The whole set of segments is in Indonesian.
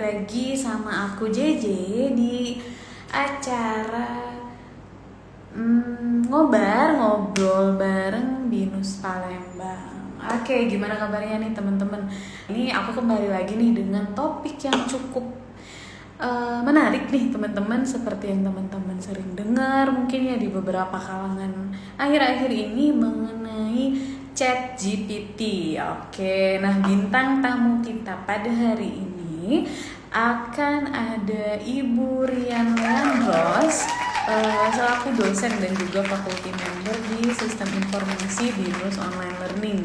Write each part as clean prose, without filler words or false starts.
lagi sama aku JJ di acara ngobar ngobrol bareng Binus Palembang. Oke, gimana kabarnya nih teman-teman? Ini aku kembali lagi nih dengan topik yang cukup menarik nih teman-teman, seperti yang teman-teman sering dengar mungkin ya di beberapa kalangan akhir-akhir ini mengenai Chat GPT. Oke, nah bintang tamu kita pada hari ini akan ada Ibu Rian Landros, selaku dosen dan juga faculty member di Sistem Informasi Binus Online Learning.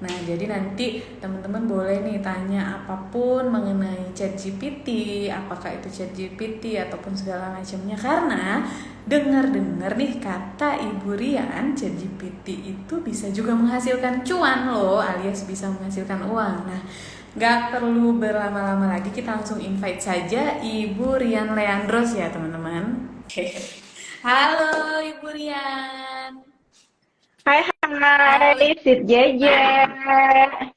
Nah, jadi nanti teman-teman boleh nih tanya apapun mengenai ChatGPT, apakah itu ChatGPT ataupun segala macamnya, karena dengar-dengar nih kata Ibu Rian, ChatGPT itu bisa juga menghasilkan cuan loh, alias bisa menghasilkan uang. Nah, gak perlu berlama-lama lagi, kita langsung invite saja Ibu Rian Leandros ya teman-teman. Halo Ibu Rian. Hai Halo, hai, Sid Jeje. Apa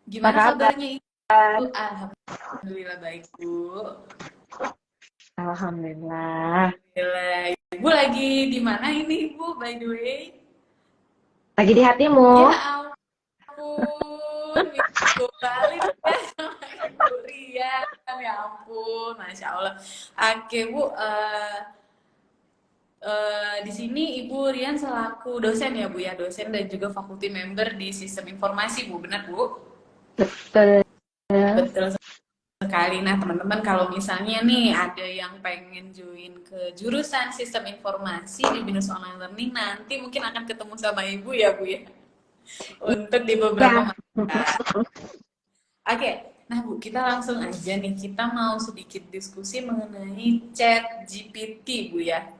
gimana kabar? kabarnya Ibu? Alhamdulillah baik Bu. Alhamdulillah. Alhamdulillah. Ibu lagi di mana ini Ibu, by the way? Lagi di Ya hatimu? ampun, Ibu Bali ya sama Ibu Rian. Ya ampun, Masya Allah. Oke Bu, di sini Ibu Rian selaku dosen ya Bu ya, dosen dan juga faculty member di Sistem Informasi Bu, benar Bu? Betul. Betul sekali. Nah, teman-teman kalau misalnya nih ada yang pengen join ke jurusan Sistem Informasi di Binus Online Learning, nanti mungkin akan ketemu sama Ibu ya, Bu ya. Untuk di beberapa Ya, mata. Oke. Nah, Bu, kita langsung aja nih. Kita mau sedikit diskusi mengenai Chat GPT, Bu ya.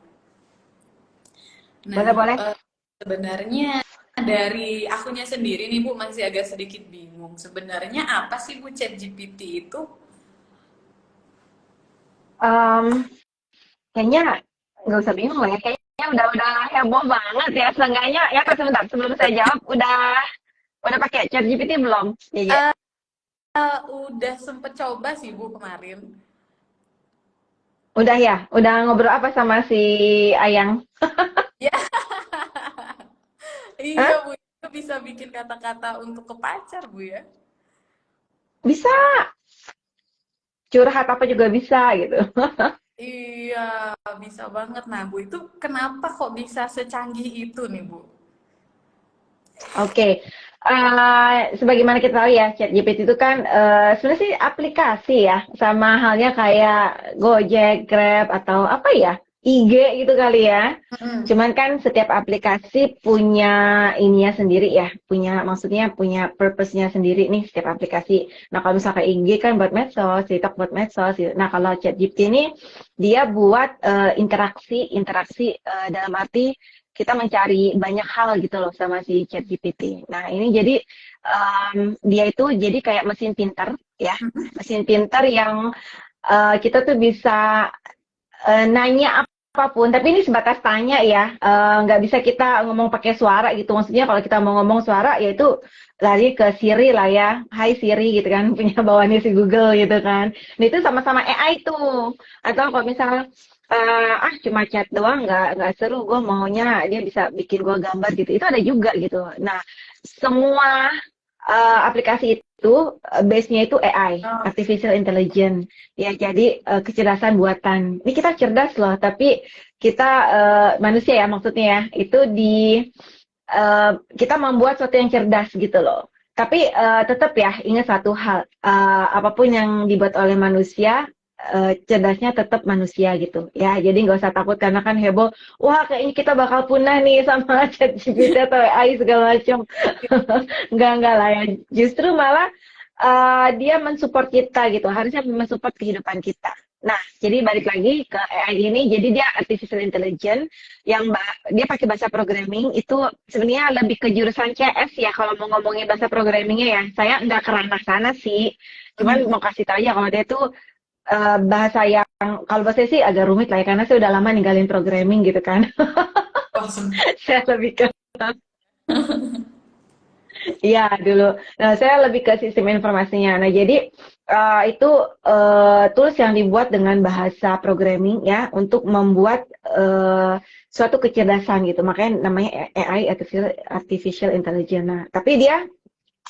Nah, boleh-boleh. sebenarnya dari akunya sendiri nih, Bu, masih agak sedikit bingung. Sebenarnya apa sih, Bu, Chat GPT itu? Em, Kayaknya nggak usah bingung lah ya. Kayaknya udah heboh banget ya. Seenggaknya ya kan sebentar sebelum saya jawab, udah pakai ChatGPT belum? Iya. Udah sempet coba sih Bu kemarin. Udah ya. Udah ngobrol apa sama si Ayang? Ya, iya Hah? Bu, itu bisa bikin kata-kata untuk ke pacar Bu ya. Bisa curhat apa juga bisa gitu. Iya, bisa banget. Nah Bu, itu kenapa kok bisa secanggih itu nih Bu? Oke, sebagaimana kita tahu ya, ChatGPT itu kan sebenarnya sih aplikasi ya, sama halnya kayak Gojek, Grab, atau apa ya, IG gitu kali ya. Mm-mm. Cuman kan setiap aplikasi punya ininya sendiri ya, maksudnya punya purpose-nya sendiri nih setiap aplikasi. Nah kalau misalnya IG kan buat medsos, TikTok buat medsos. Gitu. Nah kalau ChatGPT ini dia buat interaksi dalam arti kita mencari banyak hal gitu loh sama si ChatGPT. Nah, ini jadi dia itu jadi kayak mesin pintar ya, mesin pintar yang kita tuh bisa nanya apapun, tapi ini sebatas tanya ya, nggak bisa kita ngomong pakai suara gitu. Maksudnya kalau kita mau ngomong suara, yaitu lari ke Siri lah ya, Hai Siri gitu kan, punya bawaannya si Google gitu kan. Nah itu sama-sama AI tuh. Atau kalau misalnya cuma chat doang nggak seru, gue maunya dia bisa bikin gue gambar gitu. Itu ada juga gitu. Nah semua aplikasi itu base-nya itu AI, Oh, artificial intelligence. Ya, jadi kecerdasan buatan. Ini kita cerdas loh, tapi kita manusia ya maksudnya ya, itu kita membuat sesuatu yang cerdas gitu loh. Tapi tetap ya ingat satu hal, apapun yang dibuat oleh manusia, cerdasnya tetap manusia gitu ya. Jadi nggak usah takut karena kan heboh, wah kayaknya kita bakal punah nih sama ChatGPT atau AI segala macam. Enggak lah ya. Justru malah dia mensupport kita gitu. Harusnya mensupport kehidupan kita. Nah, jadi balik lagi ke AI ini, jadi dia artificial intelligence yang dia pakai bahasa programming itu sebenarnya lebih ke jurusan CS ya kalau mau ngomongin bahasa programmingnya ya. Saya nggak ke ranah sana sih. Cuman mm-mm. mau kasih tahu aja kalau dia tuh bahasa yang kalau bahasa sih agak rumit lah ya karena saya udah lama ninggalin programming gitu kan. Wah, Saya lebih ke Iya dulu. Nah, saya lebih ke sistem informasinya. Nah, jadi itu tools yang dibuat dengan bahasa programming ya untuk membuat suatu kecerdasan gitu. Makanya namanya AI, artificial intelligence. Nah, tapi dia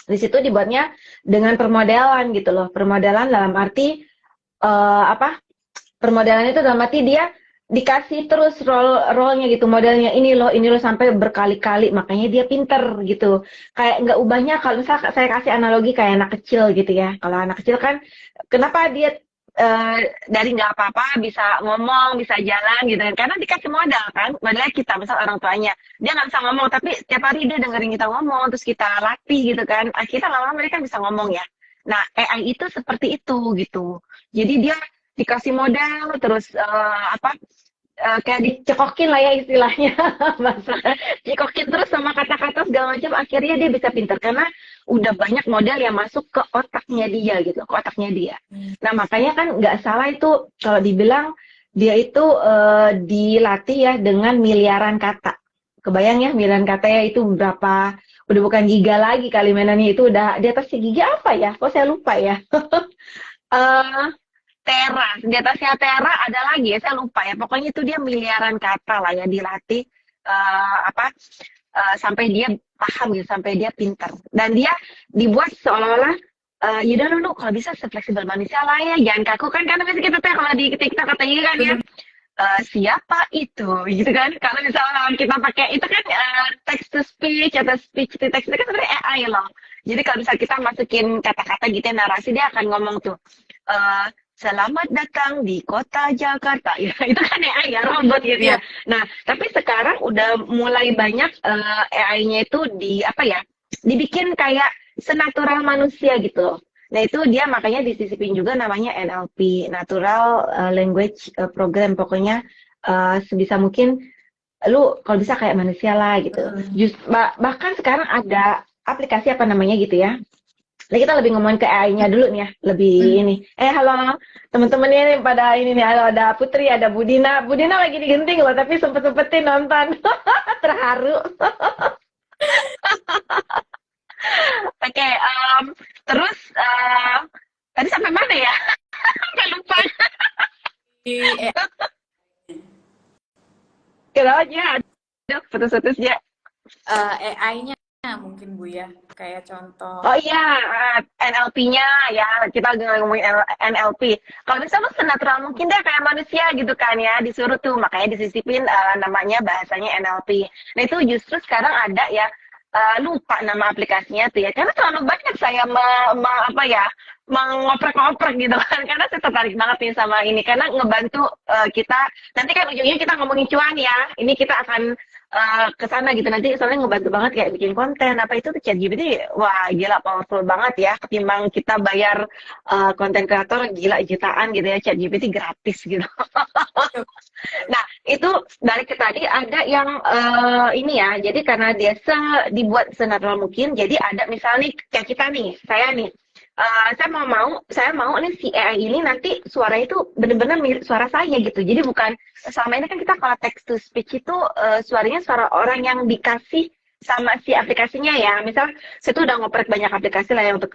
di situ dibuatnya dengan permodelan gitu loh. Permodelan dalam arti apa? Permodalan itu dalam arti dia dikasih terus role-nya gitu, modelnya ini loh sampai berkali-kali, makanya dia pinter gitu. Kayak nggak ubahnya kalau misal saya kasih analogi kayak anak kecil gitu ya. Kalau anak kecil kan kenapa dia dari nggak apa-apa bisa ngomong, bisa jalan gitu kan. Karena dikasih modal kan, modalnya kita misal orang tuanya. Dia nggak bisa ngomong tapi tiap hari dia dengerin kita ngomong, terus kita latih gitu kan. Akhirnya lama-lama mereka bisa ngomong ya. Nah, AI itu seperti itu gitu. Jadi dia dikasih modal terus apa kayak dicekokin lah ya istilahnya bahasa cekokin terus sama kata-kata segala macam akhirnya dia bisa pinter karena udah banyak modal yang masuk ke otaknya dia gitu ke otaknya dia. Nah makanya kan nggak salah itu kalau dibilang dia itu dilatih ya dengan miliaran kata. Kebayang ya miliaran kata ya itu berapa, udah bukan giga lagi kali mainannya, itu udah di atas giga apa ya, kok saya lupa ya. eh Tera, di atasnya Tera ada lagi ya, saya lupa ya. Pokoknya itu dia miliaran kata lah ya dilatih apa sampai dia paham gitu, sampai dia pintar. Dan dia dibuat seolah-olah ya udah lu kalau bisa sefleksibel manusia lah ya, jangan kaku kan karena biasa kita tuh kalau di kita katanya kan ya Bener. siapa itu gitu kan kalau misalnya kita pakai itu kan text to speech atau speech to text itu kan sebenarnya AI loh. Jadi kalau misalnya kita masukin kata-kata gitu ya, narasi dia akan ngomong tuh selamat datang di kota Jakarta ya itu kan AI ya robot gitu ya. Iya. Nah tapi sekarang udah mulai banyak AI-nya itu di apa ya dibikin kayak senatural manusia gitu loh. Nah itu dia makanya disisipin juga namanya NLP, Natural Language Program. Pokoknya sebisa mungkin lu kalau bisa kayak manusia lah gitu. Bahkan sekarang ada aplikasi apa namanya gitu ya. Nah kita lebih ngomongin ke AI-nya dulu nih ya, lebih Hmm. ini. Halo teman-teman ini pada ini nih, halo ada Putri, ada Budina. Budina lagi digenting loh, tapi sempet-sempetin nonton. Terharu. Oke, terus tadi sampai mana ya? Sampai lupa. Di Kenapa aja? Aduh, putus-putus ya. AI-nya mungkin Bu ya, kayak contoh. Oh iya, NLP-nya ya kita lagi ngomongin NLP. Kalau bisa lu senatural mungkin deh kayak manusia gitu kan ya, disuruh tuh makanya disisipin namanya bahasanya NLP. Nah itu justru sekarang ada ya lupa nama aplikasinya tuh ya, karena terlalu banyak saya apa ya mengoprek-oprek gitu kan, karena saya tertarik banget nih sama ini karena ngebantu kita nanti kan ujungnya kita ngomongin cuan ya, ini kita akan ke sana gitu nanti soalnya ngebantu banget kayak bikin konten apa itu tuh ChatGPT wah gila powerful banget ya ketimbang kita bayar konten kreator gila jutaan gitu ya ChatGPT gratis gitu. Nah itu dari ke tadi ada yang ini ya jadi karena dia dibuat senatural mungkin jadi ada misalnya nih kayak kita nih saya nih saya mau nih si AI ini nanti suaranya itu bener-bener mirip suara saya gitu. Jadi bukan selama ini kan kita kalau text to speech itu suaranya suara orang yang dikasih sama si aplikasinya ya. Misal saya tuh udah ngoprek banyak aplikasi lah yang untuk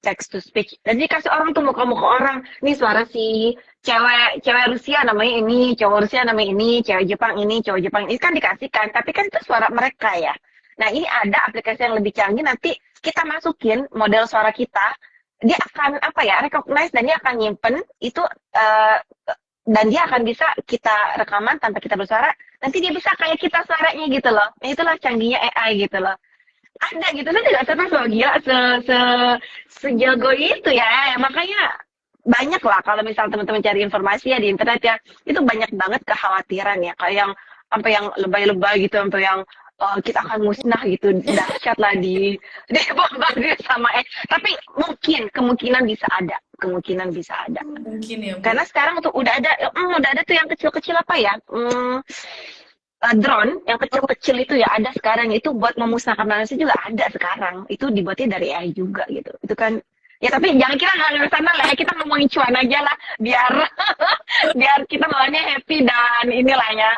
text to speech. Dan dikasih orang tuh muka-muka orang. Nih suara si cewek Rusia namanya ini, cowok Rusia namanya ini, cewek Jepang ini, cowok Jepang ini kan dikasihkan. Tapi kan itu suara mereka ya. Nah ini ada aplikasi yang lebih canggih nanti kita masukin model suara kita dia akan apa ya recognize dan dia akan nyimpen itu dan dia akan bisa kita rekaman tanpa kita bersuara nanti dia bisa kayak kita suaranya gitu loh nah, itulah canggihnya AI gitu loh ada gitu saya tidak sadar loh gila sejago itu ya makanya banyak lah kalau misal teman-teman cari informasi ya di internet ya itu banyak banget kekhawatiran ya kayak yang sampai yang lebay-lebay gitu sampai yang kita akan musnah gitu dahsyat lah di bombardir sama tapi kemungkinan bisa ada Mungkin ya Bu. karena sekarang tuh udah ada tuh yang kecil-kecil apa ya drone yang kecil-kecil itu ya ada sekarang itu buat memusnahkan manusia juga ada sekarang itu dibuatnya dari AI juga gitu itu kan ya tapi jangan kira nggak ke sana lah ya kita ngomongin cuan aja lah biar biar kita bawaannya happy dan inilah ya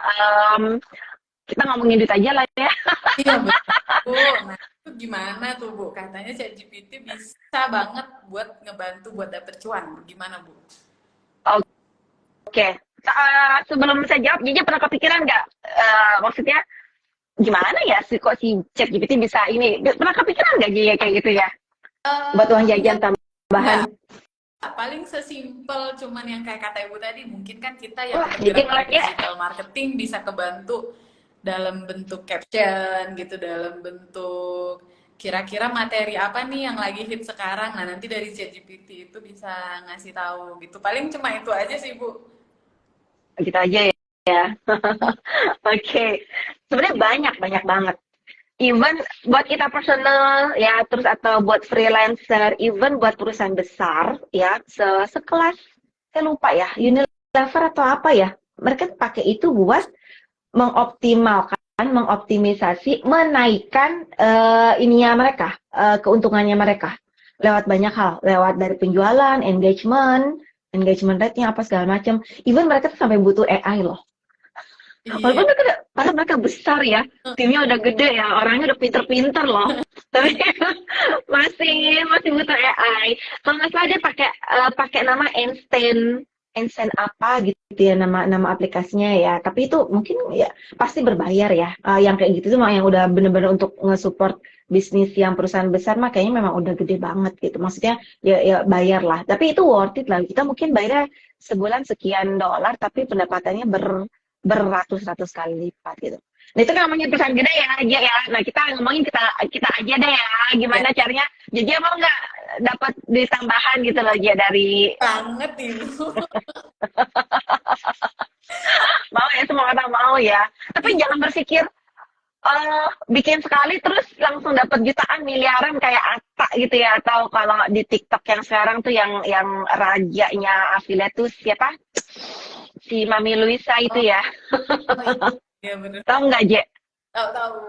kita ngomongin duit aja lah ya. Iya betul. Nah, Itu gimana tuh Bu? Katanya ChatGPT bisa banget buat ngebantu buat dapet cuan. Gimana Bu? Oke. Sebelum saya jawab, Jeje pernah kepikiran nggak? Maksudnya gimana ya sih kok si ChatGPT bisa ini? Pernah kepikiran nggak Jeje kayak gitu ya? Buat uang jajan Enggak, tambahan. enggak. Paling sesimpel cuman yang kayak kata Ibu tadi, mungkin kan kita yang Wah, Jeje bergerak di ngelek ya. digital marketing bisa kebantu dalam bentuk caption gitu, dalam bentuk kira-kira materi apa nih yang lagi hit sekarang. Nah, nanti dari ChatGPT itu bisa ngasih tahu gitu. Paling cuma itu aja sih, Bu. Gitu aja ya. Oke. Sebenarnya banyak banget. Even buat kita personal ya, terus atau buat freelancer, even buat perusahaan besar ya, sekelas saya lupa ya, Unilever atau apa ya. Mereka pakai itu buat mengoptimalkan, mengoptimisasi, menaikkan ininya mereka, keuntungannya mereka lewat banyak hal, lewat dari penjualan, engagement rate-nya apa segala macam. Even mereka tuh sampai butuh AI loh. Iya. Walaupun mereka karena mereka besar ya, timnya udah gede ya, orangnya udah pinter-pinter loh. Tapi masih butuh AI. Kalau nggak salah dia pakai nama Einstein apa gitu ya, nama aplikasinya ya. Tapi itu mungkin ya pasti berbayar ya. Yang kayak gitu tuh mah yang udah bener-bener untuk nge-support bisnis yang perusahaan besar mah kayaknya memang udah gede banget gitu. Maksudnya ya bayar lah. Tapi itu worth it lah. Kita mungkin bayarnya sebulan sekian dolar, tapi pendapatannya beratus-ratus kali lipat gitu. Nah itu kan ngomongin perusahaan gede ya aja ya. Nah kita ngomongin kita kita aja deh ya. Ya, Gimana caranya? Jadi mau nggak dapat duit tambahan gitu loh aja dari banget Ibu. mau ya semua orang mau ya. Tapi jangan berpikir bikin sekali terus langsung dapat jutaan miliaran kayak Atta gitu ya, atau kalau di TikTok yang sekarang tuh yang rajanya affiliate tuh siapa, si Mami Luisa itu Oh, ya, oh iya, iya bener. tahu nggak Je? Tahu-tahu.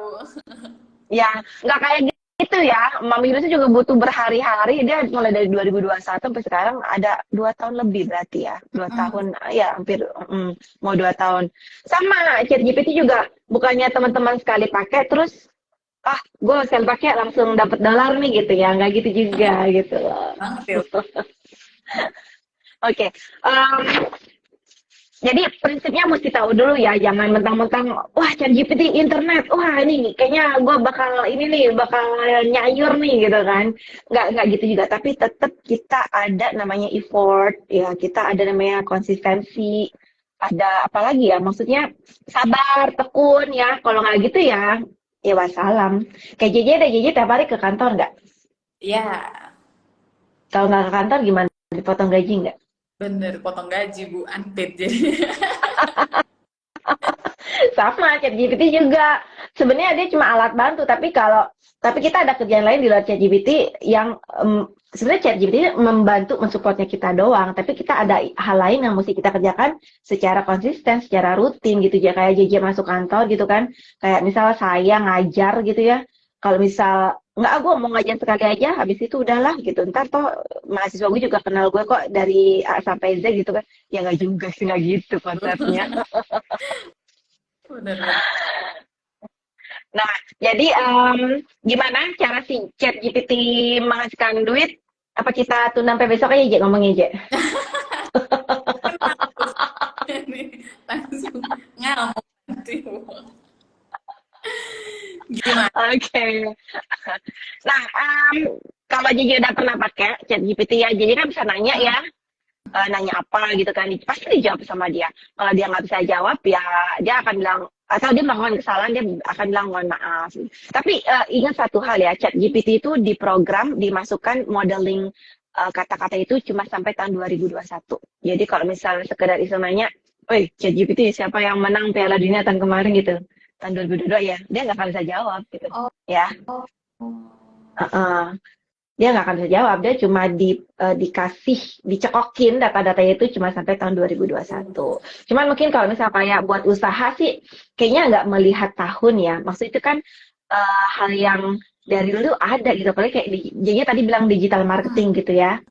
Ya, nggak kayak gitu ya. Mami Yunus juga butuh berhari-hari. Dia mulai dari 2021 sampai sekarang ada 2 tahun lebih berarti ya. 2 tahun, ya hampir mau 2 tahun. Sama ChatGPT juga bukannya teman-teman sekali pakai terus gue sekali pakai langsung dapat dolar nih gitu ya. Nggak gitu juga gitu loh. Banget ya. Oke, jadi prinsipnya mesti tahu dulu ya, jangan mentang-mentang, wah ChatGPT internet, wah ini kayaknya gue bakal ini nih, bakal nyayur nih gitu kan. Nggak gitu juga, tapi tetap kita ada namanya effort, ya kita ada namanya konsistensi, ada apa lagi ya, maksudnya sabar, tekun ya, kalau nggak gitu ya wassalam. Kayak JJ ada JJ tiap hari ke kantor nggak? Iya, Kalau nggak ke kantor gimana? Dipotong gaji nggak? bener potong gaji Bu, unpaid jadi. Sama ChatGPT juga. Sebenarnya dia cuma alat bantu, tapi kita ada kerjaan lain di luar ChatGPT yang sebenarnya ChatGPT membantu mensupportnya kita doang, tapi kita ada hal lain yang mesti kita kerjakan secara konsisten, secara rutin gitu ya, kayak JJ masuk kantor gitu kan. Kayak misal saya ngajar gitu ya. Kalau misal nggak, gue mau ngajar sekali aja, habis itu udahlah gitu. Ntar toh mahasiswa gue juga kenal gue kok dari A sampai Z gitu kan. Ya nggak juga sih, nggak gitu konsepnya. Bener bener. Nah, jadi gimana cara si ChatGPT menghasilkan duit? Apa kita tunda sampai besok aja, Je, ngomongnya, Je? Kenapa ini langsung ngamuk nanti Bu. Gimana? Oke. Nah, kalau JJ udah pernah pakai ChatGPT ya, JJ kan bisa nanya ya, nanya apa gitu kan, pasti dijawab sama dia. Kalau dia nggak bisa jawab ya dia akan bilang, atau dia melakukan kesalahan, dia akan bilang mohon maaf. Tapi ingat satu hal ya, ChatGPT itu diprogram dimasukkan modeling kata-kata itu cuma sampai tahun 2021. Jadi kalau misalnya sekedar iseng nanya, "Woi, ChatGPT siapa yang menang Piala Dunia tahun kemarin gitu?" Tahun 2022 ya, dia nggak akan bisa jawab gitu. Oh, Ya, oh, Heeh. Dia nggak akan bisa jawab, dia cuma dikasih, dicekokin data-datanya itu cuma sampai tahun 2021. Cuman mungkin kalau misalnya kayak buat usaha sih, kayaknya nggak melihat tahun ya. Maksud itu kan hal yang dari dulu ada gitu. Apalagi kayak jadinya tadi bilang digital marketing gitu ya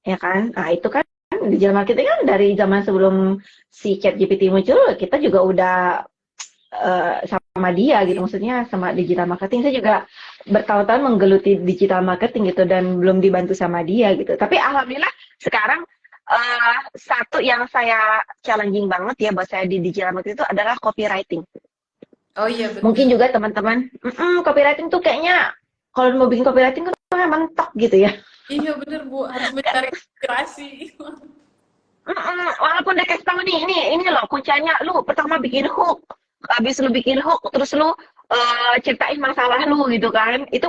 kan? Nah itu kan digital marketing kan dari zaman sebelum si ChatGPT muncul, kita juga udah sama dia gitu, maksudnya sama digital marketing. Saya juga bertahun-tahun menggeluti digital marketing gitu dan belum dibantu sama dia gitu. Tapi alhamdulillah sekarang satu yang saya challenging banget ya buat saya di digital marketing itu adalah copywriting. Oh iya Mungkin bener. juga teman-teman, copywriting tuh kayaknya kalau mau bikin copywriting kan mentok gitu ya. Iya bener Bu, harus mencari inspirasi. Walaupun dia kasih tahu nih, ini loh kuncinya, lu pertama bikin hook, habis lu bikin hook, terus lu ceritain masalah lu gitu kan, itu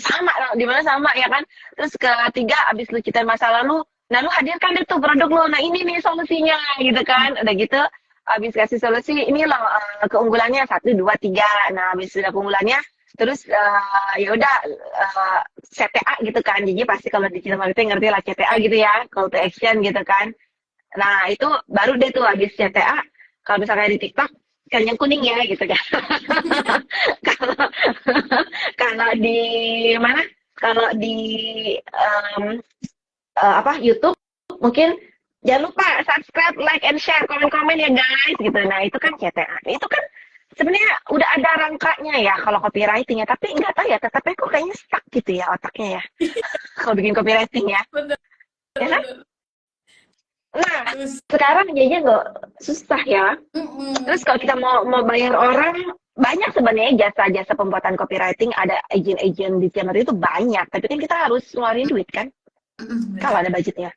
sama, di mana sama ya kan. Terus ketiga, habis lu ceritain masalah lu, nah lu hadirkan itu produk lu, nah ini nih solusinya gitu kan, udah gitu, habis kasih solusi, ini loh keunggulannya satu, dua, tiga, nah habis sudah keunggulannya, terus ya udah CTA gitu kan, jadi pasti kalau di digital marketing ngerti lah CTA gitu ya, call to action gitu kan. Nah, itu baru deh tuh habis CTA, kalau misalnya di TikTok, kan yang kuning ya gitu kan. Kalau kalau di mana? Kalau di YouTube mungkin jangan lupa subscribe, like, and share, komen-komen ya guys gitu. Nah, itu kan CTA. Itu kan sebenarnya udah ada rangkanya ya kalau copywriting ya, tapi nggak tahu ya, tetapi kok kayaknya stuck gitu ya otaknya ya. Kalau bikin copywriting ya. Bener Ya kan? bener. Nah, Terus, sekarang jadinya nggak susah ya. Terus mm-mm. kalau kita mau bayar orang, banyak sebenarnya jasa-jasa pembuatan copywriting, ada agent-agent di channel itu banyak, tapi kan kita harus ngeluarin duit kan, Mm-mm, kalau bener. ada budgetnya,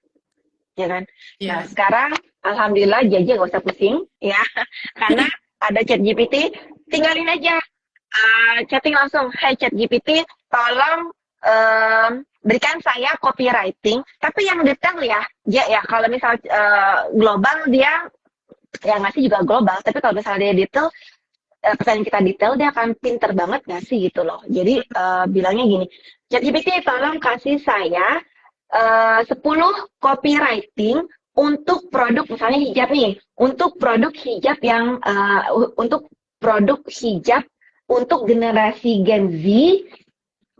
ya kan? Nah, Iya. sekarang alhamdulillah Jaja nggak usah pusing, ya, karena ada ChatGPT, tinggalin aja, chatting langsung, hey ChatGPT, tolong berikan saya copywriting, tapi yang detail ya, ya kalau misal global dia yang ngasih juga global, tapi kalau misalnya dia detail, pertanyaan kita detail, dia akan pinter banget ngasih gitu loh. Jadi bilangnya gini, ChatGPT tolong kasih saya 10 copywriting untuk produk misalnya hijab nih, untuk produk hijab yang untuk produk hijab untuk generasi Gen Z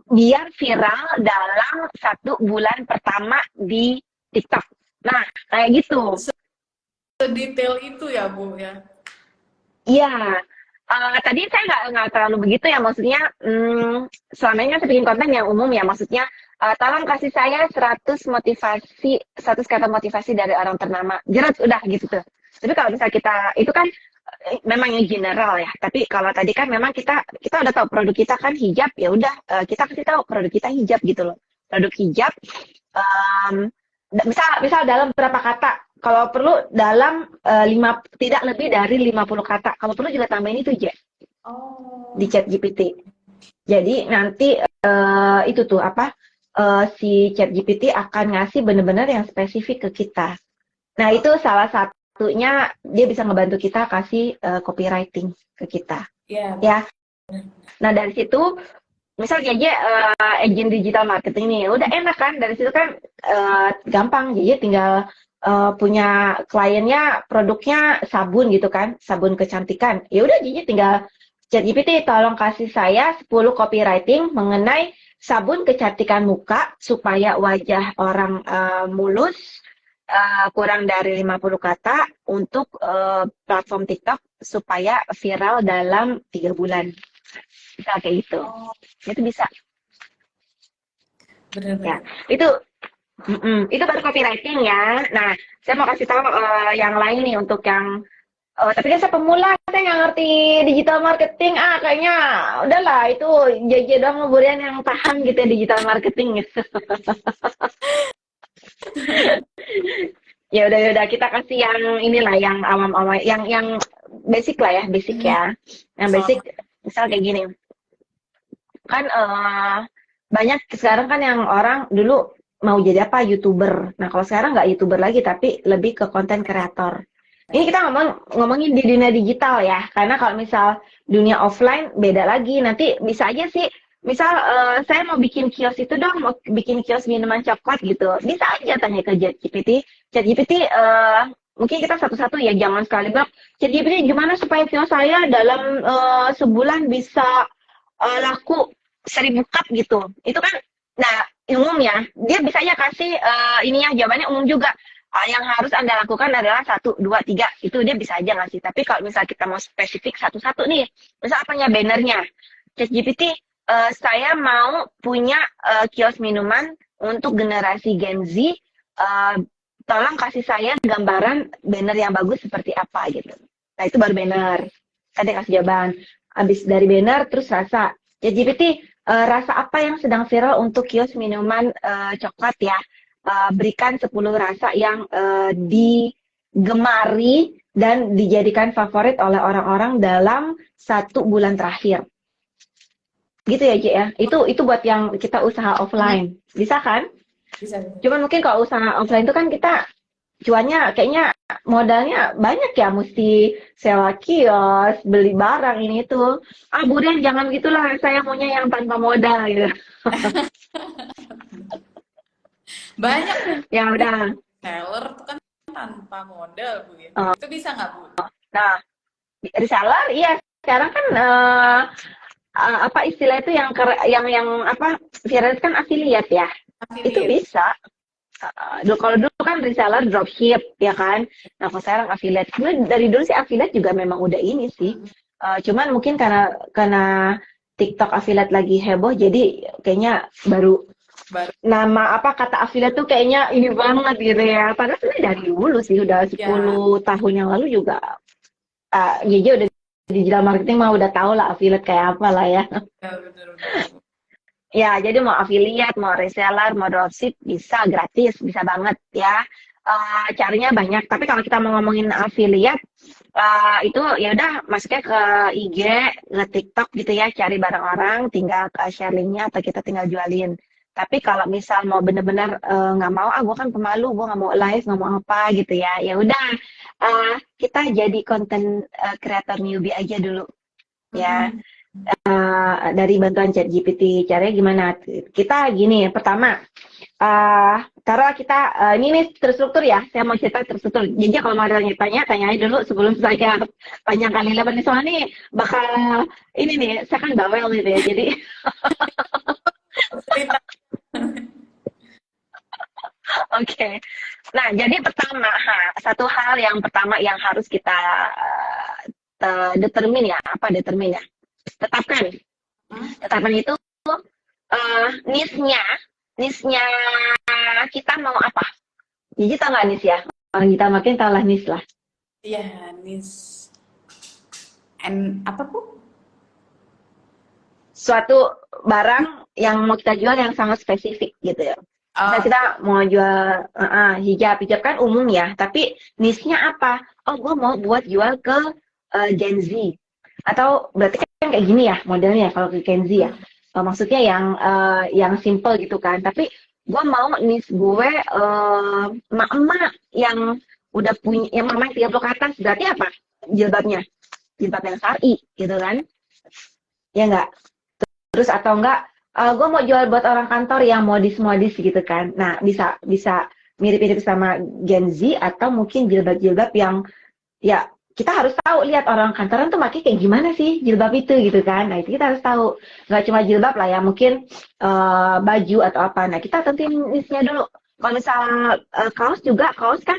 biar viral dalam 1 bulan pertama di TikTok. Nah, kayak gitu. Sedetail itu ya Bu ya. Iya, tadi saya nggak terlalu begitu ya, maksudnya selama ini kan saya bikin konten yang umum ya, maksudnya tolong kasih saya 100 kata motivasi dari orang ternama, jerat udah gitu tuh. Tapi kalau misalnya kita itu kan memang yang general ya, tapi kalau tadi kan memang kita udah tahu produk kita kan hijab, ya udah kita kasih tahu produk kita hijab gitu loh, produk hijab. em, misal dalam berapa kata, kalau perlu dalam tidak lebih dari 50 kata. Kalau perlu juga tambahin itu aja di Oh. chat GPT. Jadi nanti itu tuh apa si chat GPT akan ngasih benar-benar yang spesifik ke kita. Nah itu salah satunya dia bisa ngebantu kita kasih copywriting ke kita. Iya, Ya. Nah dari situ misalnya aja agent digital marketing nih udah enak kan, dari situ kan gampang, jadi tinggal punya kliennya produknya sabun gitu kan, sabun kecantikan, ya udah jadi tinggal ChatGPT tolong kasih saya 10 copywriting mengenai sabun kecantikan muka supaya wajah orang mulus, kurang dari 50 kata untuk platform TikTok supaya viral dalam 3 bulan, bisa kayak gitu. oh, Itu bisa ya. bener-bener. Itu baru copywriting ya. Nah, saya mau kasih tahu yang lain nih untuk yang tapi kan saya pemula, saya nggak ngerti digital marketing. Kayaknya udahlah itu JJ doang ngeburian yang paham gitu ya digital marketing gitu. Ya udah kita kasih yang inilah yang awam-awam, yang basic lah ya, basic Hmm, ya. Yang basic soal misal kayak gini. Kan banyak sekarang kan yang orang dulu mau jadi apa YouTuber. Nah, kalau sekarang nggak YouTuber lagi tapi lebih ke konten kreator. Ini kita ngomongin di dunia digital ya. Karena kalau misal dunia offline beda lagi. Nanti bisa aja sih misal saya mau bikin kios itu dong, mau bikin kios minuman coklat gitu. Bisa aja tanya ke ChatGPT. ChatGPT mungkin kita satu-satu ya, jangan sekali bilang ChatGPT gimana supaya kios saya dalam sebulan bisa laku 1.000 cup gitu. Itu kan, nah umum ya. Dia bisa aja kasih ininya jawabannya umum juga. Yang harus Anda lakukan adalah 1, 2, 3. Itu dia bisa aja ngasih. Tapi kalau misalnya kita mau spesifik satu-satu nih, misal apanya bannernya. ChatGPT, saya mau punya kios minuman untuk generasi Gen Z. Tolong kasih saya gambaran banner yang bagus seperti apa gitu. Nah itu baru banner. Tadi kasih jawaban. Habis dari banner terus rasa. ChatGPT, rasa apa yang sedang viral untuk kios minuman coklat ya? Berikan 10 rasa yang digemari dan dijadikan favorit oleh orang-orang dalam 1 bulan terakhir. Gitu ya, Ci ya. Itu buat yang kita usaha offline. Bisa kan? Bisa. Cuman mungkin kalau usaha offline itu kan kita cuannya kayaknya modalnya banyak ya, mesti sewa kios, beli barang ini itu. Bu Den jangan gitulah, saya maunya yang tanpa modal gitu. Banyak Ya udah. seller tuh kan tanpa modal Bu ya. Uh, Itu bisa nggak Bu? Nah, reseller iya sekarang kan apa istilah itu yang apa viral itu kan affiliate ya. Itu Affiliate. bisa. Kalau dulu kan reseller dropship ya kan. Nah kalau sekarang affiliate. Sebenarnya dari dulu sih affiliate juga memang udah ini sih. Cuman mungkin karena TikTok affiliate lagi heboh, jadi kayaknya baru nama apa kata affiliate tuh kayaknya ini banget gitu ya. Padahal sebenarnya dari dulu sih udah 10 Ya, tahun yang lalu juga JJ udah digital marketing mah udah tau lah affiliate kayak apa lah ya. ya betul. Ya, jadi mau affiliate, mau reseller, mau dropship bisa gratis, bisa banget ya. Caranya banyak. Tapi kalau kita mau ngomongin affiliate, itu ya udah masuknya ke IG, ke TikTok gitu ya, cari barang orang, tinggal share linknya atau kita tinggal jualin. Tapi kalau misal mau bener-bener nggak mau, gue kan pemalu, gue nggak mau live, nggak mau apa gitu ya. Ya udah, kita jadi content creator newbie aja dulu ya. Dari bantuan ChatGPT. Caranya gimana? Kita gini, pertama, karena kita ini nih terstruktur ya. Saya mau cerita terstruktur. Jadi kalau mau ada yang tanya aja dulu sebelum saya panjang kali lebar nih. Soalnya nih bakal ini nih, saya kan bawel gitu ya. Jadi Cerita. oke. Nah, jadi pertama, satu hal yang pertama yang harus kita determine ya, apa determine ya? Tetapkan itu niche-nya kita mau apa? Jadi tahu nggak niche ya? Orang kita makin tahu lah niche lah. Iya, niche. And apa Bu? Suatu barang yang mau kita jual yang sangat spesifik gitu ya. Misalnya kita mau jual hijab kan umum ya, tapi niche-nya apa? Oh, gue mau buat jual ke Gen Z. Atau berarti kan kayak gini ya modelnya kalau ke Gen Z ya. Maksudnya yang simple gitu kan. Tapi gue mau niche gue emak-emak yang udah punya, yang mama 30 ke atas. Berarti apa? Jilbabnya. Jilbab yang syar'i gitu kan. Ya enggak? Terus atau enggak, gue mau jual buat orang kantor yang modis-modis gitu kan. Nah, bisa mirip-mirip sama Gen Z atau mungkin jilbab-jilbab yang ya kita harus tahu lihat orang kantoran tuh pakai kayak gimana sih jilbab itu gitu kan. Nah, itu kita harus tahu. Nggak cuma jilbab lah ya, mungkin baju atau apa. Nah, kita tentuin niche-nya dulu. Kalau misalnya kaos juga, kaos kan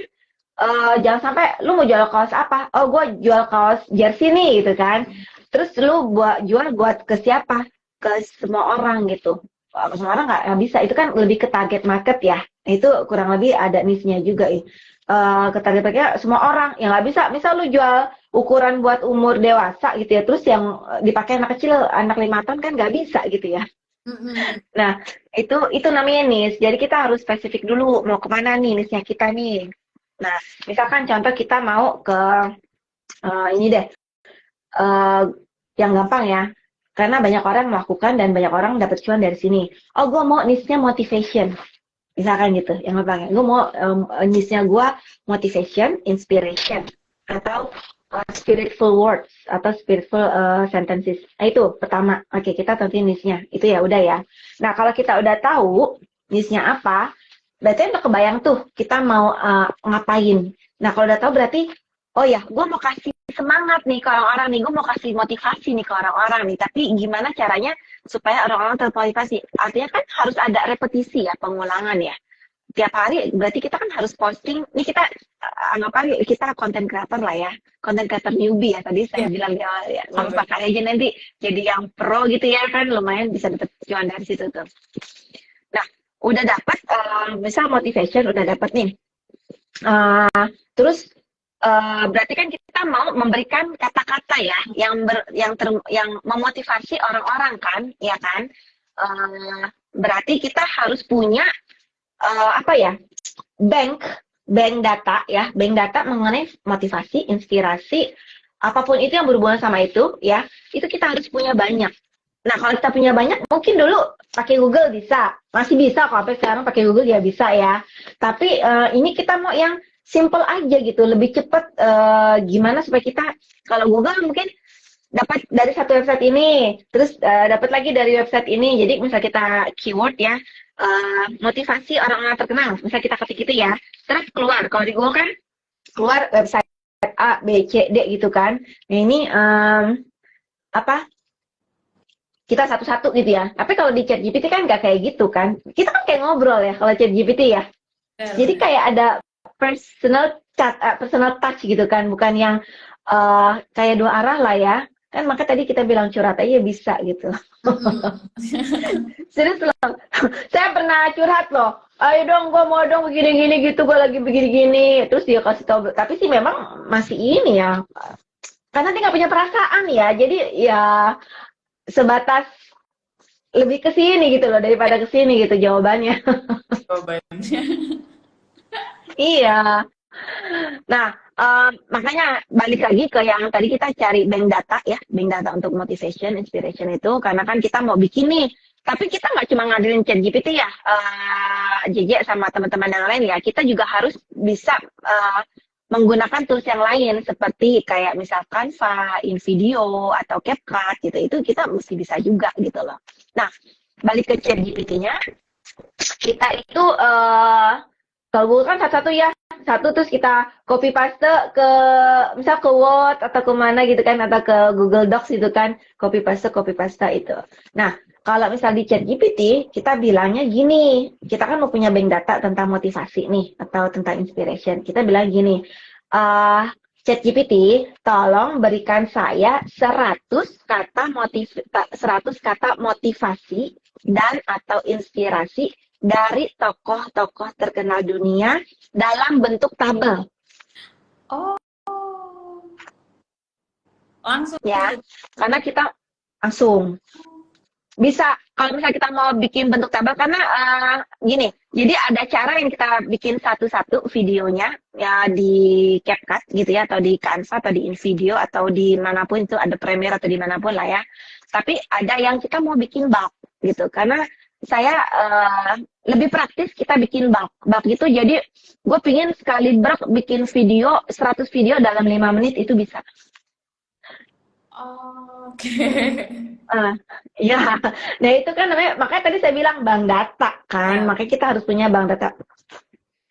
jangan sampai lu mau jual kaos apa? Oh, gue jual kaos jersey nih gitu kan. Terus lu jual buat ke siapa? Ke semua orang gitu. Ke semua orang nggak bisa. Itu kan lebih ke target market ya. Itu kurang lebih ada niche-nya juga ya. Ke target marketnya semua orang. Yang nggak bisa. Misal lu jual ukuran buat umur dewasa gitu ya. Terus yang dipakai anak kecil, anak 5 tahun kan nggak bisa gitu ya. Nah, itu namanya niche. Jadi kita harus spesifik dulu mau kemana nih niche-nya kita nih. Nah, misalkan contoh kita mau ke ini deh. Yang gampang ya. Karena banyak orang melakukan dan banyak orang dapat cuan dari sini. Oh, gue mau niche-nya motivation. Misalkan gitu, yang gampang ya. Gue mau niche-nya gue motivation, inspiration. Atau spiritual words. Atau spiritual sentences. Nah, itu pertama. Oke, kita tentuin niche-nya. Itu ya udah ya. Nah, kalau kita udah tahu niche-nya apa, berarti udah kebayang tuh kita mau ngapain. Nah, kalau udah tahu berarti, oh ya, gue mau kasih semangat nih ke orang-orang nih, gue mau kasih motivasi nih ke orang-orang nih, tapi gimana caranya supaya orang-orang termotivasi? Artinya kan harus ada repetisi ya, pengulangan ya. tiap hari berarti kita kan harus posting. Ini kita anggapan kita konten creator lah ya, konten creator newbie ya tadi saya Iya. bilang di awal ya. Nggak Betul. apa-apa aja nanti jadi yang pro gitu ya kan, lumayan bisa dapat cuan dari situ tuh. Nah, udah dapat misal motivation udah dapat nih. Terus berarti kan kita mau memberikan kata-kata ya yang memotivasi orang-orang kan, ya kan? Berarti kita harus punya apa ya? Bank data ya, bank data mengenai motivasi, inspirasi, apapun itu yang berhubungan sama itu ya, itu kita harus punya banyak. Nah, kalau kita punya banyak, mungkin dulu pakai Google bisa, masih bisa kok, sampai sekarang pakai Google ya bisa ya. Tapi ini kita mau yang simple aja gitu, lebih cepat. Gimana supaya kita, kalau Google mungkin dapat dari satu website ini, terus dapat lagi dari website ini. Jadi misal kita keyword ya, motivasi orang-orang terkenal, misal kita ketik itu ya, terus keluar. Kalau di Google kan keluar website A, B, C, D gitu kan. Nah ini apa? Kita satu-satu gitu ya. Tapi kalau di ChatGPT kan nggak kayak gitu kan. Kita kan kayak ngobrol ya kalau ChatGPT ya. Jadi kayak ada personal touch gitu kan, bukan yang kayak dua arah lah ya. Kan maka tadi kita bilang curhat aja bisa gitu. Serius loh. Saya pernah curhat loh. Ayo dong, gue mau dong begini-gini gitu, gue lagi begini-gini. Terus dia kasih tahu. Tapi sih memang masih ini ya. Karena dia nggak punya perasaan ya. Jadi ya sebatas lebih ke sini gitu loh daripada ke sini gitu jawabannya. Jawabannya. Iya. Nah, makanya balik lagi ke yang tadi kita cari bank data ya, bank data untuk motivation, inspiration itu, karena kan kita mau bikin nih. Tapi kita nggak cuma ngandelin ChatGPT ya, JJ sama teman-teman yang lain ya. Kita juga harus bisa menggunakan tools yang lain seperti kayak misalkan Canva, InVideo atau CapCut gitu. Itu kita mesti bisa juga gitu loh. Nah, balik ke ChatGPT-nya, kita itu kalau Google kan satu-satu ya, satu terus kita copy paste ke misal ke Word atau ke mana gitu kan, atau ke Google Docs gitu kan, copy paste itu. Nah, kalau misal di ChatGPT kita bilangnya gini, kita kan mau punya bank data tentang motivasi nih atau tentang inspiration. Kita bilang gini, ChatGPT, tolong berikan saya 100 kata motivasi dan atau inspirasi dari tokoh-tokoh terkenal dunia dalam bentuk tabel. Oh, langsung Ya, karena kita langsung bisa. Kalau misalnya kita mau bikin bentuk tabel, karena gini, jadi ada cara yang kita bikin satu-satu videonya ya di CapCut gitu ya, atau di Canva atau di InVideo atau di manapun itu, ada Premiere atau di manapun lah ya. Tapi ada yang kita mau bikin bulk gitu, karena saya lebih praktis kita bikin bulk gitu. Jadi gue pingin sekali bikin video 100 video dalam 5 menit itu bisa. Oke. Ya, nah itu kan namanya, makanya tadi saya bilang bank data kan, Ya. makanya kita harus punya bank data.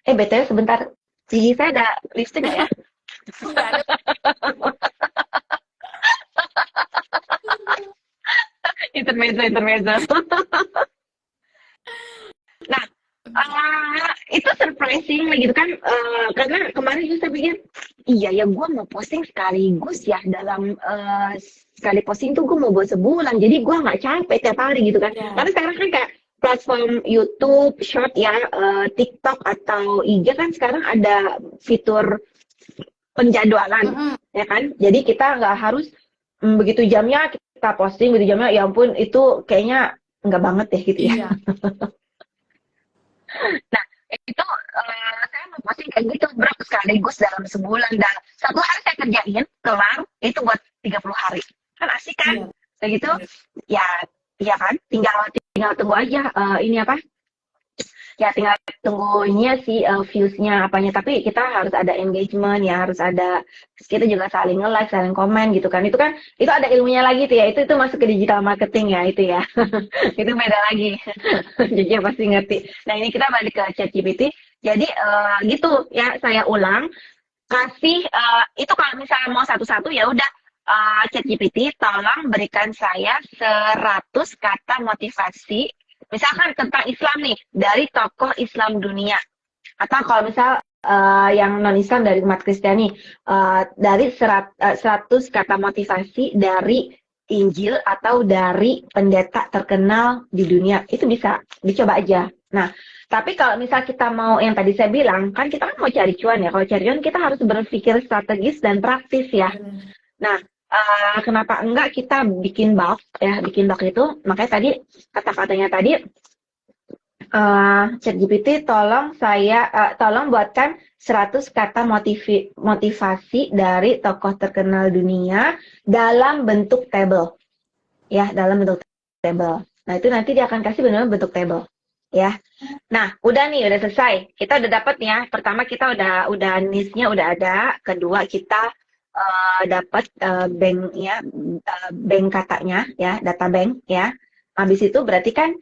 BTW sebentar, gigi saya ada lipstick nggak ya? Nggak ada. Intermezzo. Nah, itu surprising gitu kan, karena kemarin saya pikir, iya ya gue mau posting sekaligus ya, dalam sekali posting tuh gue mau buat sebulan, jadi gue nggak capek tiap hari gitu kan. Ya. Karena sekarang kan kayak platform YouTube, Short ya, TikTok atau IG kan sekarang ada fitur penjadwalan, ya kan? Jadi kita nggak harus begitu jamnya kita posting, begitu jamnya, ya ampun itu kayaknya nggak banget ya gitu ya. Iya. Nah, itu saya mau posting kayak gitu bro, sekaligus dalam sebulan, dan satu hari saya kerjain kelar itu buat 30 hari, kan asik kan? Iya. Kayak gitu ya, iya kan, tinggal tunggu aja ini apa ya, tinggal tunggu ininya sih, views-nya apanya. Tapi kita harus ada engagement ya, harus ada, kita juga saling nge-like, saling komen gitu kan. Itu kan itu ada ilmunya lagi tuh ya, itu masuk ke digital marketing ya itu ya. Itu beda lagi. Jadi pasti ngerti. Nah, ini kita balik ke ChatGPT. Jadi gitu ya, saya ulang, kasih itu kalau misalnya mau satu-satu ya udah, ChatGPT tolong berikan saya 100 kata motivasi misalkan tentang Islam nih, dari tokoh Islam dunia. Atau kalau misal yang non-Islam dari umat Kristiani, dari 100 kata motivasi dari Injil atau dari pendeta terkenal di dunia, itu bisa dicoba aja. Nah, tapi kalau misal kita mau yang tadi saya bilang, kan kita kan mau cari cuan ya. Kalau cari cuan kita harus berpikir strategis dan praktis ya. Benar. Nah, kenapa enggak kita bikin bulk ya, bikin bulk itu, makanya tadi kata-katanya tadi, ChatGPT tolong buatkan 100 kata motivasi dari tokoh terkenal dunia dalam bentuk table. Ya, dalam bentuk table. Nah, itu nanti dia akan kasih benar-benar bentuk table. Ya. Nah, udah nih, udah selesai. Kita udah dapat ya. Pertama kita udah niche-nya udah ada. Kedua kita dapat bank ya, bank katanya ya, data bank ya. Habis itu berarti kan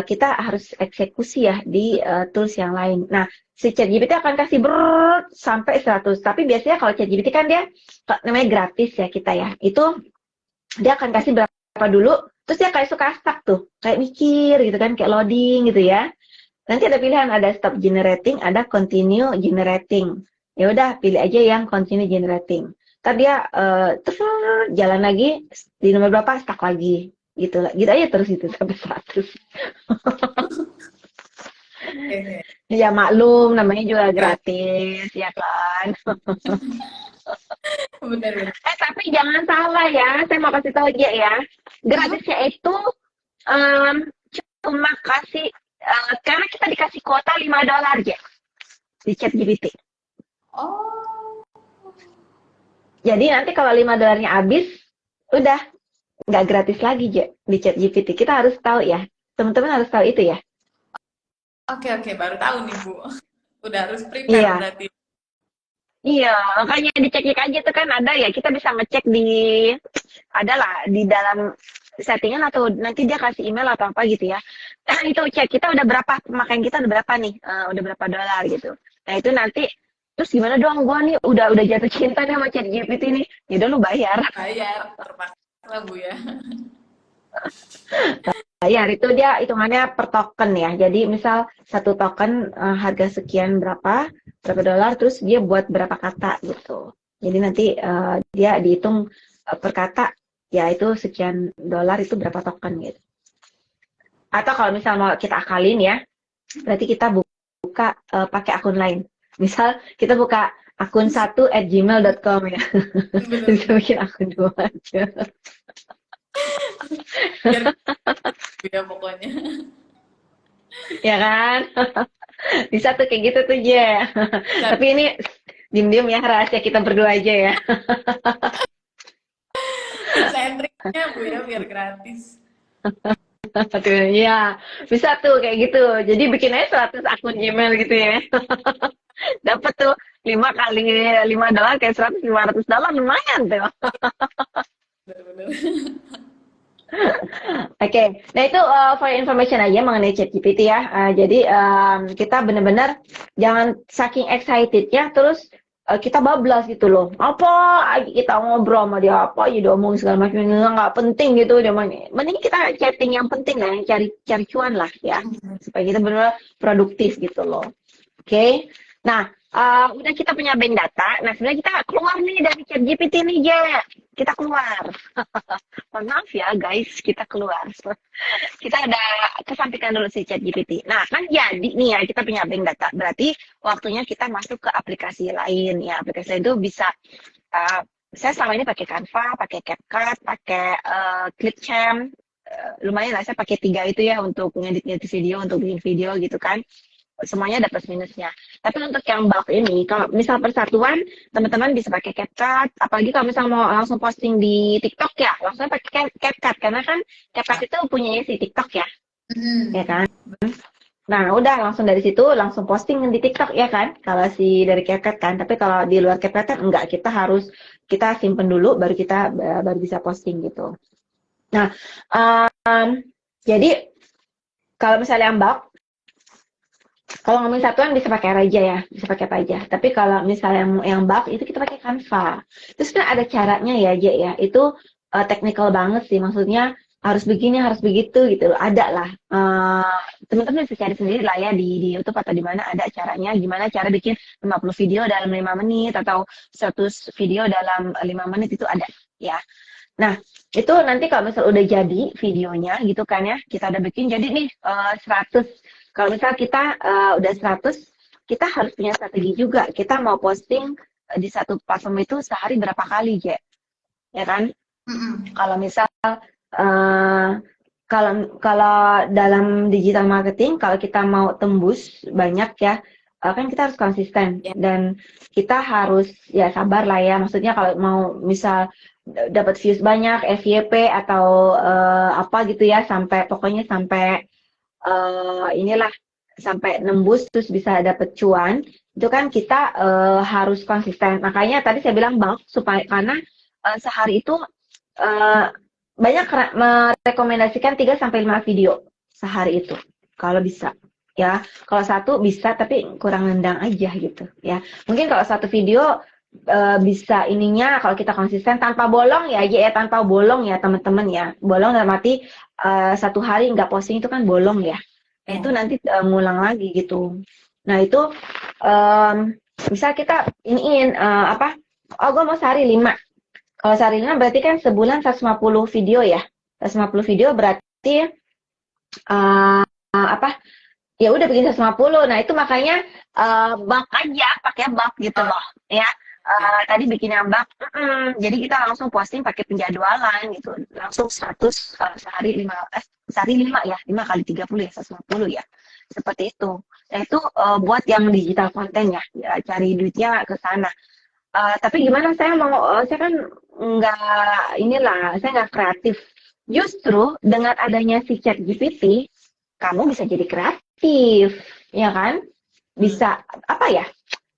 kita harus eksekusi ya di tools yang lain. Nah, si ChatGPT akan kasih sampai 100. Tapi biasanya kalau ChatGPT kan dia namanya gratis ya kita ya. Itu dia akan kasih berapa dulu, terus dia kayak suka stuck tuh, kayak mikir gitu kan, kayak loading gitu ya. Nanti ada pilihan, ada stop generating, ada continue generating. Ya udah, pilih aja yang continue generating. Ntar dia terus jalan lagi, di nomor berapa stuck lagi. Gitu aja terus itu sampai 100. Oke. Ya maklum, namanya juga gratis, ya kan. Benar-benar. Tapi jangan salah ya, saya mau kasih tahu aja ya. Gratisnya itu em, cuma kasih, karena kita dikasih kuota $5 ya di ChatGPT. Oh, Jadi nanti kalau $5 habis, udah nggak gratis lagi ya di ChatGPT. Kita harus tahu ya, teman-teman harus tahu itu ya. oke, baru tahu nih Bu. Udah harus prepare Iya, berarti. iya. Makanya dicek-cek aja tuh kan ada ya. Kita bisa ngecek adalah di dalam settingan atau nanti dia kasih email atau apa gitu ya. Itu cek kita udah berapa pemakaian kita udah berapa nih, udah berapa dolar gitu. Nah itu nanti terus gimana dong? Gua nih udah jatuh cinta nih sama ChatGPT nih. Ya udah lu bayar. Bayar terpaksa Bu ya. Bayar itu dia hitungannya per token ya. Jadi misal satu token harga sekian berapa dolar, terus dia buat berapa kata gitu. Jadi nanti dia dihitung per kata, ya itu sekian dolar itu berapa token gitu. Atau kalau misal mau kita akalin ya, berarti kita buka pakai akun lain. Misal kita buka akun 1@gmail.com ya. Bisa Bener-bener. bikin akun 2 aja. Biar ya pokoknya. Ya kan? Bisa tuh kayak gitu tuh, Je. Bisa Tapi ini diem-diem ya, rahasia kita berdua aja ya. tips and triknya Bu ya biar gratis. Tuh, ya, bisa tuh kayak gitu. Jadi bikin aja 100 akun Gmail gitu ya. Dapat tuh 5 kali $5 kayak $100, $500 lumayan tuh. Bener-bener. Oke, nah itu for your information aja mengenai ChatGPT ya. Jadi kita benar-benar jangan saking excitednya terus kita bablas gitu loh. Apa kita ngobrol sama dia apa aja dia omong segala macam nggak penting gitu dia mending kita chatting yang penting lah, yang cari cuan lah ya supaya kita benar-benar produktif gitu loh. Oke. Nah, udah kita punya bank data. Nah, sebenarnya kita keluar nih dari ChatGPT nih, Ya. Kita keluar. Mohon maaf ya, guys, kita keluar. Kita ada kesampingkan dulu si ChatGPT. Nah, kan jadi nih ya, kita punya bank data. Berarti waktunya kita masuk ke aplikasi lain. Ya, aplikasi lain itu bisa, saya selama ini pakai Canva, pakai CapCut, pakai Clipchamp. Lumayan lah, saya pakai 3 itu ya untuk ngedit video, untuk bikin video gitu kan. Semuanya ada plus minusnya. Tapi untuk yang bulk ini, kalau misal persatuan, teman-teman bisa pakai CapCut. Apalagi kalau misal mau langsung posting di TikTok ya, langsung pakai CapCut. Karena kan CapCut itu punya si TikTok ya, ya kan? Nah, udah langsung dari situ, langsung posting di TikTok ya kan? Kalau si dari CapCut kan. Tapi kalau di luar CapCut kan enggak, kita simpen dulu, baru bisa posting gitu. Nah, jadi kalau misalnya yang bulk, kalau ngomongin satuan bisa pakai Raja ya, bisa pakai apa aja. Tapi kalau misalnya yang bulk itu kita pakai Canva. Terus kan ada caranya ya, Je ya. Itu technical banget sih, maksudnya harus begini, harus begitu gitu loh. Ada lah. Teman-teman bisa cari sendiri lah ya di YouTube atau di mana ada caranya, gimana cara bikin 50 video dalam 5 menit atau 100 video dalam 5 menit itu ada ya. Nah, itu nanti kalau misal udah jadi videonya gitu kan ya, kita udah bikin jadi nih 100. Kalau misal kita udah 100, kita harus punya strategi juga. Kita mau posting di satu platform itu sehari berapa kali, Je? Ya kan? Kalau misal eh, kalau dalam digital marketing, kalau kita mau tembus banyak ya, kan kita harus konsisten Ya. dan kita harus ya sabar lah ya. Maksudnya kalau mau misal dapat views banyak, FYP atau apa gitu ya, sampai pokoknya sampai inilah sampai nembus terus bisa dapat cuan, itu kan kita harus konsisten. Makanya tadi saya bilang bulk supaya karena sehari itu eh, banyak merekomendasikan 3 sampai 5 video sehari itu kalau bisa ya. Kalau satu bisa tapi kurang nendang aja gitu ya. Mungkin kalau satu video bisa ininya kalau kita konsisten tanpa bolong ya aja ya, tanpa bolong ya teman-teman ya. Bolong dalam arti satu hari nggak posting itu kan bolong ya. Nah, itu nanti ngulang lagi gitu. Nah itu misal kita iniin apa? Oh gue mau sehari 5. Kalau sehari 5 berarti kan sebulan 150 video ya. 150 video berarti apa? Ya udah bikin 150. Nah, itu makanya bulk aja, pakai bulk gitu loh, ya. Tadi bikin yang bulk, jadi kita langsung posting pakai penjadwalan gitu. Langsung 100 sehari 5 sehari 5 ya, 5 kali 30 ya, 150 ya. Seperti itu. Nah, itu buat yang digital konten ya, cari duitnya ke sana. Tapi gimana saya mau, saya kan saya nggak kreatif. Justru dengan adanya si ChatGPT, kamu bisa jadi kreatif, ya kan? Bisa apa ya?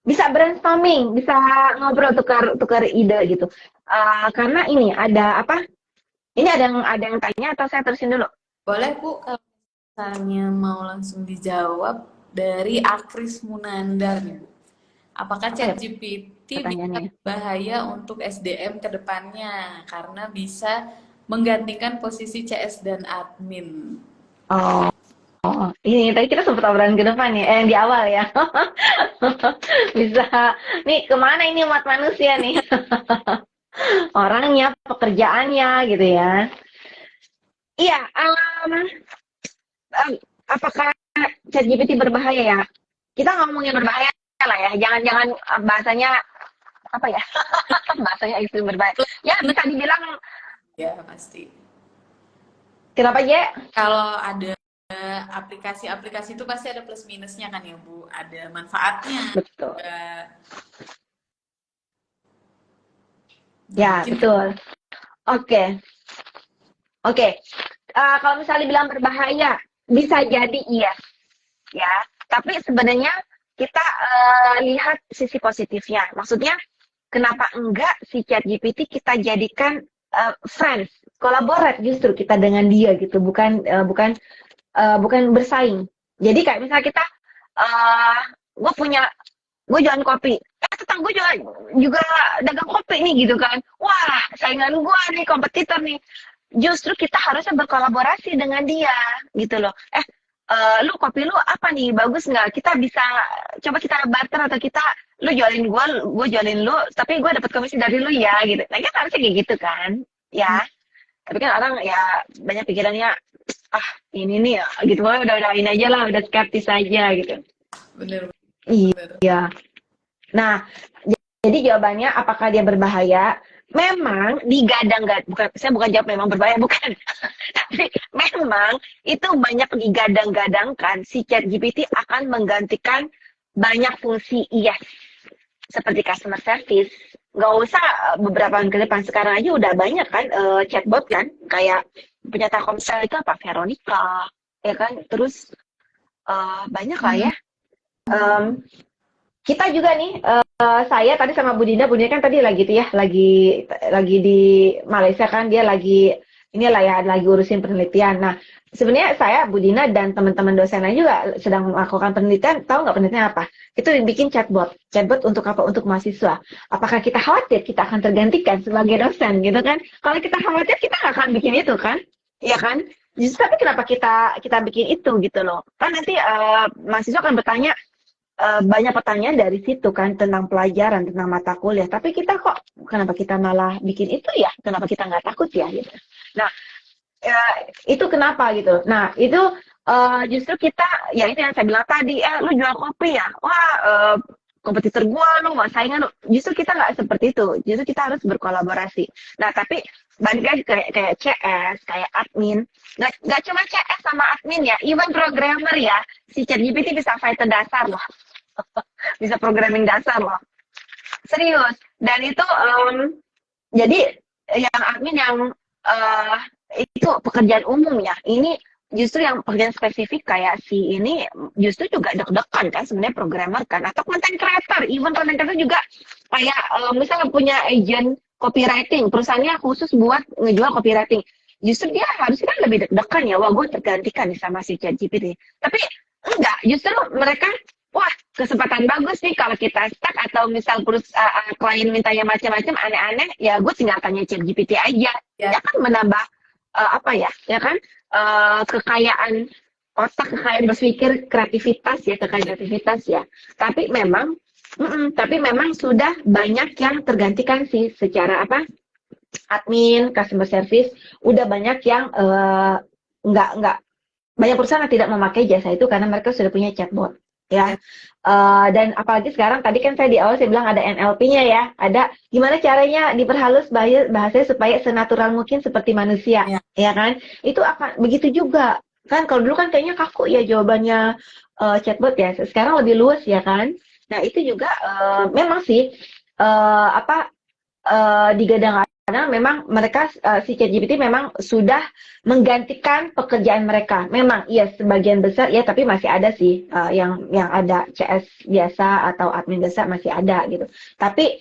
Bisa brainstorming, bisa ngobrol tukar ide gitu. Karena ini ada apa? Ini ada yang tanya atau saya terusin dulu? Boleh Bu, kalau misalnya mau langsung dijawab dari Akris Munandar nih Bu. Apakah Apa ya ChatGPT bisa pertanyaannya? berbahaya untuk SDM ke depannya karena bisa menggantikan posisi CS dan admin? Oh, ini tadi kita sempat obrolan ke depan ya, yang di awal ya. Bisa, nih kemana ini umat manusia nih? Orangnya, pekerjaannya gitu ya. Iya, apakah ChatGPT berbahaya ya? Kita ngomongin berbahaya lah ya, jangan-jangan bahasanya apa ya? Bahasanya ekstrim berbahaya. Ya bisa dibilang, Ya, pasti. kenapa ya? Kalau ada aplikasi-aplikasi itu pasti ada plus minusnya kan ya Bu, ada manfaatnya. Betul. Ya, Mungkin betul. Oke. Oke. Kalau misalnya dibilang berbahaya, bisa jadi iya, ya. Tapi sebenarnya kita lihat sisi positifnya. Maksudnya, kenapa enggak si ChatGPT kita jadikan friends, collaborate justru kita dengan dia gitu, bukan bersaing. Jadi kayak misalnya kita, uh, gue jualan kopi, tetang gue juga dagang kopi nih gitu kan. Wah, saingan gue nih, kompetitor nih. Justru kita harusnya berkolaborasi dengan dia gitu loh. Lu kopi lu apa nih, bagus nggak? Kita bisa coba kita barter atau lu jualin gue jualin lu, tapi gue dapat komisi dari lu ya gitu. Nah kan harusnya kayak gitu kan, ya. Tapi kan orang ya banyak pikirannya, ini nih ya, gitu, udah ini aja lah, udah skeptis aja gitu. bener. Iya. Nah, jadi jawabannya apakah dia berbahaya? Memang digadang-gadang, saya bukan jawab memang berbahaya, bukan. Tapi memang itu banyak digadang-gadangkan si ChatGPT akan menggantikan banyak fungsi IAS seperti customer service. Nggak usah beberapa tahun ke depan, sekarang aja udah banyak kan chatbot kan, kayak punya Telkomsel itu apa, Veronica, ya kan, terus banyak lah ya. Kita juga nih, saya tadi sama Bu Dinda kan tadi lagi tuh ya, lagi di Malaysia kan, dia lagi inilah ya, lagi urusin penelitian. Nah, sebenarnya saya, Bu Dina dan teman-teman dosennya juga sedang melakukan penelitian. Tahu nggak penelitian apa? Itu bikin chatbot. Chatbot untuk apa? Untuk mahasiswa. Apakah kita khawatir kita akan tergantikan sebagai dosen gitu kan? Kalau kita khawatir kita nggak akan bikin itu kan? ya kan? Justru tapi kenapa kita bikin itu gitu loh? Kan nanti mahasiswa akan bertanya banyak pertanyaan dari situ kan tentang pelajaran, tentang mata kuliah. Tapi kita kok kenapa kita malah bikin itu ya? Kenapa kita nggak takut ya gitu? Nah, itu kenapa gitu. Nah, itu justru kita ya itu yang saya bilang tadi, lu jual kopi ya. Wah, kompetitor gua lu nggak saingan lu. Justru kita nggak seperti itu. Justru kita harus berkolaborasi. Nah, tapi balik lagi kayak CS, kayak admin. Nggak cuma CS sama admin ya, even programmer ya. Si ChatGPT bisa fighter dasar loh. Bisa programming dasar loh. Serius. Dan itu jadi yang admin yang itu pekerjaan umum ya. Ini justru yang pekerjaan spesifik kayak si ini justru juga deg-degan kan sebenarnya programmer kan atau content creator. Even content creator juga kayak misalnya punya agent copywriting, perusahaannya khusus buat ngejual copywriting. Justru dia harusnya kan lebih deg-degan ya, wah gue tergantikan nih sama si ChatGPT. Tapi enggak, justru mereka wah kesempatan bagus nih kalau kita stuck atau misal klien mintanya macam-macam aneh-aneh, ya gue tinggal tanya ChatGPT aja. Ya kan menambah apa ya kan kekayaan otak, kekayaan berpikir, kekayaan kreativitas ya. Tapi memang sudah banyak yang tergantikan sih secara apa admin, customer service, udah banyak yang nggak banyak perusahaan yang tidak memakai jasa itu karena mereka sudah punya chatbot ya. Dan apalagi sekarang tadi kan saya di awal saya bilang ada NLP-nya ya, ada gimana caranya diperhalus bahasanya supaya senatural mungkin seperti manusia ya kan. Itu akan begitu juga kan. Kalau dulu kan kayaknya kaku ya jawabannya chatbot ya, sekarang lebih luas ya kan. Nah itu juga memang sih digadang karena memang mereka si ChatGPT memang sudah menggantikan pekerjaan mereka. Memang iya sebagian besar ya, tapi masih ada sih yang ada CS biasa atau admin biasa masih ada gitu. Tapi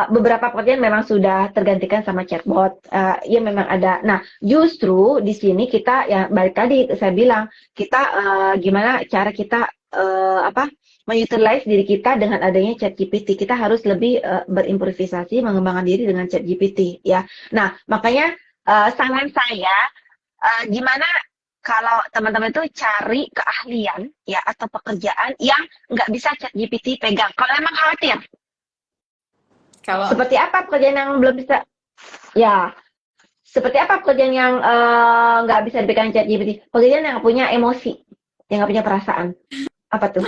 beberapa pekerjaan memang sudah tergantikan sama chatbot. Ya memang ada. Nah, justru di sini kita ya balik tadi saya bilang kita gimana cara kita mengutilize diri kita dengan adanya ChatGPT. Kita harus lebih berimprovisasi, mengembangkan diri dengan ChatGPT ya. Nah, makanya saran saya gimana kalau teman-teman itu cari keahlian ya atau pekerjaan yang nggak bisa ChatGPT pegang. Kalau memang khawatir. Seperti apa pekerjaan yang belum bisa? Ya, seperti apa pekerjaan yang nggak bisa dipegang ChatGPT? Pekerjaan yang nggak punya emosi, yang nggak punya perasaan. Apa tuh?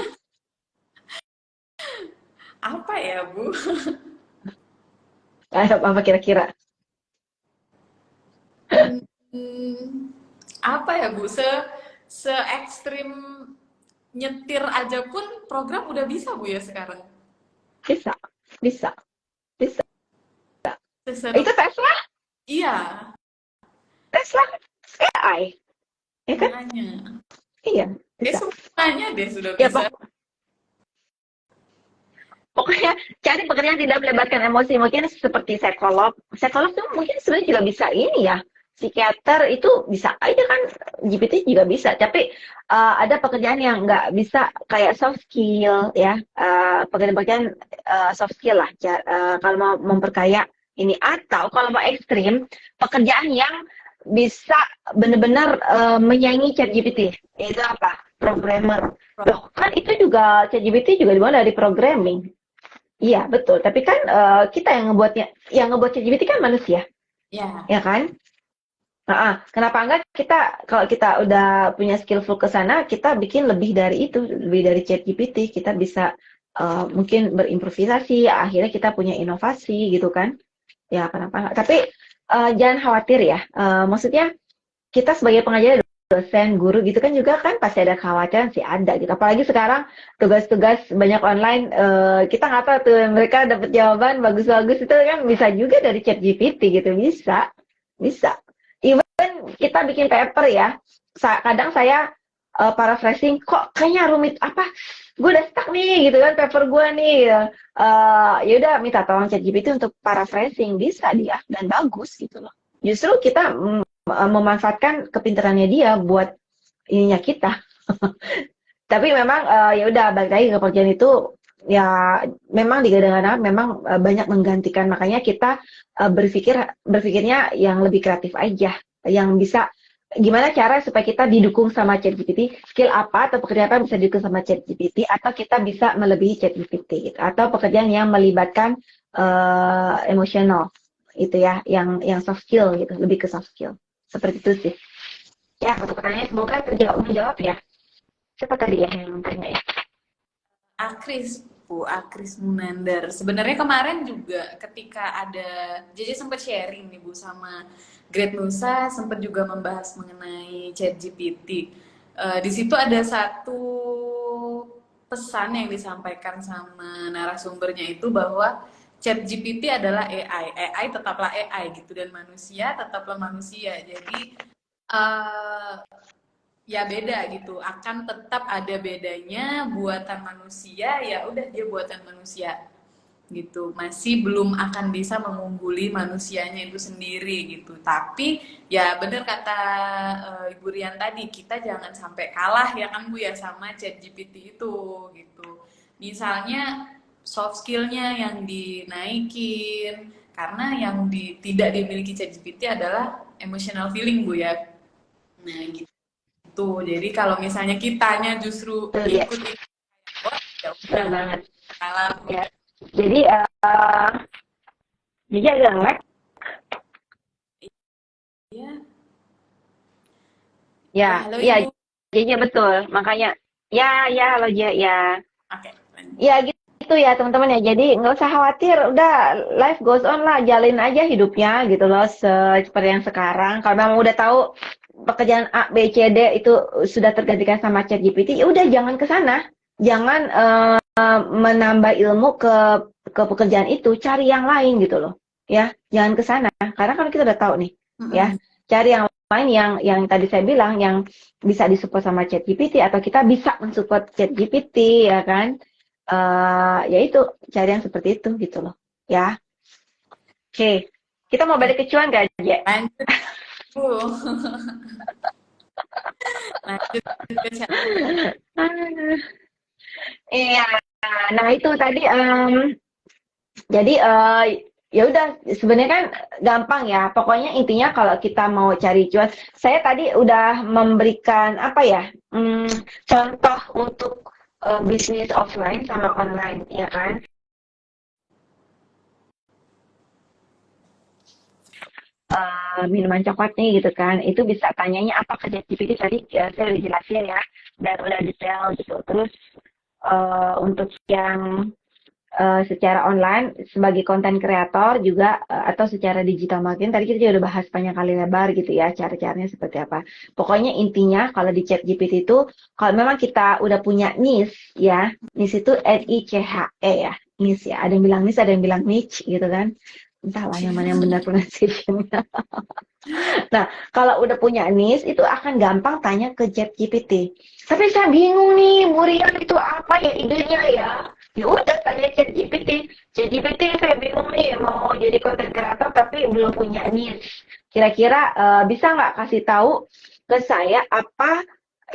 Apa ya, Bu? Apa kira-kira? Apa ya, Bu? Se ekstrim nyetir aja pun program udah bisa, Bu, ya sekarang. Bisa. Seseru. Itu Tesla? Iya. Tesla AI. Ya kan? Makanya. Iya, bisa. Semuanya deh sudah Ya, bisa. Pokoknya cari pekerjaan tidak melibatkan emosi. Mungkin seperti psikolog. Psikolog tuh mungkin sebenarnya juga bisa ini ya. Psikiater itu bisa aja kan. GPT juga bisa. Tapi ada pekerjaan yang nggak bisa kayak soft skill ya. Pekerjaan-pekerjaan soft skill lah. Kalau mau memperkaya ini. Atau kalau mau ekstrim, pekerjaan yang bisa benar-benar menyaingi ChatGPT. Itu apa? Programmer. Loh, kan itu juga ChatGPT juga dimulai dari programming. Iya, betul. Tapi kan kita yang ngebuat ChatGPT kan manusia. Ya. Ya kan? Kenapa enggak kalau kita udah punya skillful ke sana, kita bikin lebih dari itu, lebih dari ChatGPT, kita bisa mungkin berimprovisasi, akhirnya kita punya inovasi gitu kan. Ya, kenapa enggak? Tapi jangan khawatir ya. Maksudnya kita sebagai pengajar, dosen, guru gitu kan juga kan pasti ada kekhawatiran sih ada gitu. Apalagi sekarang tugas-tugas banyak online, kita nggak tahu tuh mereka dapat jawaban bagus-bagus itu kan bisa juga dari ChatGPT gitu, bisa. Even kita bikin paper ya, kadang saya paraphrasing kok kayaknya rumit apa, gue udah stuck nih gitu kan paper gue nih, ya udah minta tolong ChatGPT untuk paraphrasing, bisa dia dan bagus gitu loh. Justru kita memanfaatkan kepintarannya dia buat ininya kita. Tapi memang ya udah balik lagi ke pekerjaan itu ya memang digadang-gadang memang banyak menggantikan, makanya kita berpikirnya yang lebih kreatif aja yang bisa gimana cara supaya kita didukung sama ChatGPT, skill apa atau pekerjaan apa bisa didukung sama ChatGPT, atau kita bisa melebihi ChatGPT gitu. Atau pekerjaan yang melibatkan emosional itu ya, yang soft skill gitu, lebih ke soft skill seperti itu sih ya. Untuk pertanyaan semoga menjawab ya. Siapa tadi ya yang tanya ya? Akris, Bu, Akris Munandar. Sebenarnya kemarin juga ketika ada, jadi sempat sharing nih Bu sama Great Nusa, sempat juga membahas mengenai ChatGPT. Di situ ada satu pesan yang disampaikan sama narasumbernya itu bahwa ChatGPT adalah AI, AI tetaplah AI gitu, dan manusia tetaplah manusia. Jadi uh, ya beda gitu, akan tetap ada bedanya. Buatan manusia ya udah dia buatan manusia gitu, masih belum akan bisa mengungguli manusianya itu sendiri gitu. Tapi ya bener kata Ibu Rian tadi, kita jangan sampai kalah ya kan Bu ya sama ChatGPT itu gitu. Misalnya soft skillnya yang dinaikin, karena yang tidak dimiliki ChatGPT adalah emotional feeling Bu ya. Nah gitu. Tuh, jadi kalau misalnya kitanya justru Betul ya, ikut bot, ya betul udah banget kalah. ya. Jadi jadi agak lag Iya, ya ya, halo ya, Ibu. jadi betul. Makanya ya halo ya. Oke, lanjut. Ya gitu ya teman-teman ya. Jadi nggak usah khawatir, udah life goes on lah, jalin aja hidupnya gitu loh, seperti yang sekarang. Kalau memang udah tahu pekerjaan A, B, C, D itu sudah tergantikan sama ChatGPT, ya udah jangan ke sana. Jangan menambah ilmu ke pekerjaan itu, cari yang lain gitu loh. Ya, jangan ke sana. Karena kan kita udah tahu nih, ya. Mm-mm. Cari yang lain yang tadi saya bilang yang bisa disupport sama ChatGPT atau kita bisa mensupport ChatGPT ya kan. Ya itu cari yang seperti itu gitu loh ya. Oke, kita mau Oke, balik ke cuan gak aja? lanjut Bu. Lanjut ke chapter. Iya, nah itu tadi jadi ya udah sebenarnya kan gampang ya. Pokoknya intinya kalau kita mau cari cuan, saya tadi udah memberikan apa ya, contoh untuk bisnis offline sama online ya kan. Minuman coklat nih gitu kan, itu bisa tanyanya apa ke ChatGPT tadi ya, saya udah jelasin ya dan udah detail gitu. Terus untuk yang secara online sebagai konten kreator juga atau secara digital marketing tadi kita juga udah bahas banyak kali lebar gitu ya, cara-caranya seperti apa. Pokoknya intinya kalau di ChatGPT itu kalau memang kita udah punya niche ya, niche itu NICHE ya, niche ya. Ada yang bilang niche, ada yang bilang niche gitu kan. Entahlah yang mana yang benar pronunciation-nya. Nah, kalau udah punya niche itu akan gampang tanya ke ChatGPT. Tapi saya bingung nih, Murian itu apa ya idenya ya? Ya udah tanya ChatGPT. ChatGPT saya bingung nih mau jadi content creator tapi belum punya niche. Kira-kira bisa nggak kasih tahu ke saya apa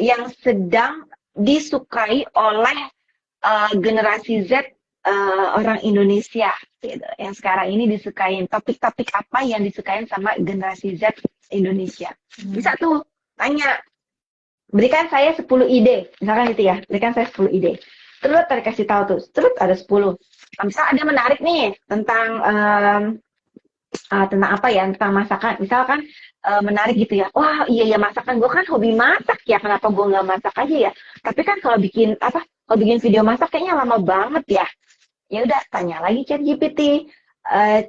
yang sedang disukai oleh generasi Z orang Indonesia gitu. Yang sekarang ini disukain topik-topik apa yang disukain sama generasi Z Indonesia. Bisa tuh tanya, berikan saya 10 ide, misalkan gitu ya, berikan saya 10 ide. Terus tadi kasih tahu tuh, terus ada 10. Misal ada menarik nih tentang apa ya, tentang masakan. Misalkan menarik gitu ya, wah iya ya masakan, gue kan hobi masak ya, kenapa gue nggak masak aja ya? Tapi kan kalau bikin apa, kalau bikin video masak kayaknya lama banget ya. Ya udah tanya lagi ChatGPT.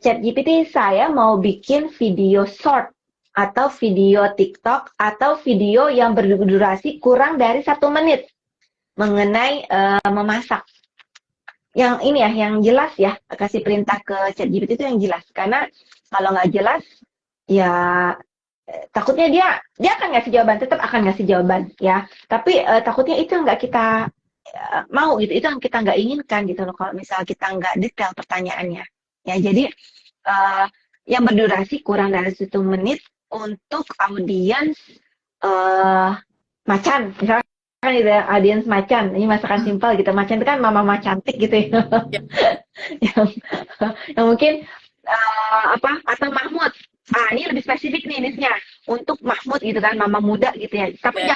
ChatGPT saya mau bikin video short atau video TikTok atau video yang berdurasi kurang dari 1 menit mengenai memasak. Yang ini ya, yang jelas ya, kasih perintah ke ChatGPT itu yang jelas. Karena kalau nggak jelas, ya takutnya dia akan ngasih jawaban, tetap akan ngasih jawaban ya. Tapi takutnya itu nggak kita mau gitu, itu yang kita nggak inginkan gitu loh. Kalau misal kita nggak detail pertanyaannya, ya jadi uh, yang berdurasi kurang dari 1 menit untuk audiens macan, misalkan gitu ya, audiens macan, ini masakan simpel gitu, macan itu kan mama-mama cantik gitu ya, Ya, yang, yang mungkin apa atau Mahmud, ini lebih spesifik nih niche-nya, untuk Mahmud gitu kan, mama muda gitu ya. Tapi Ya.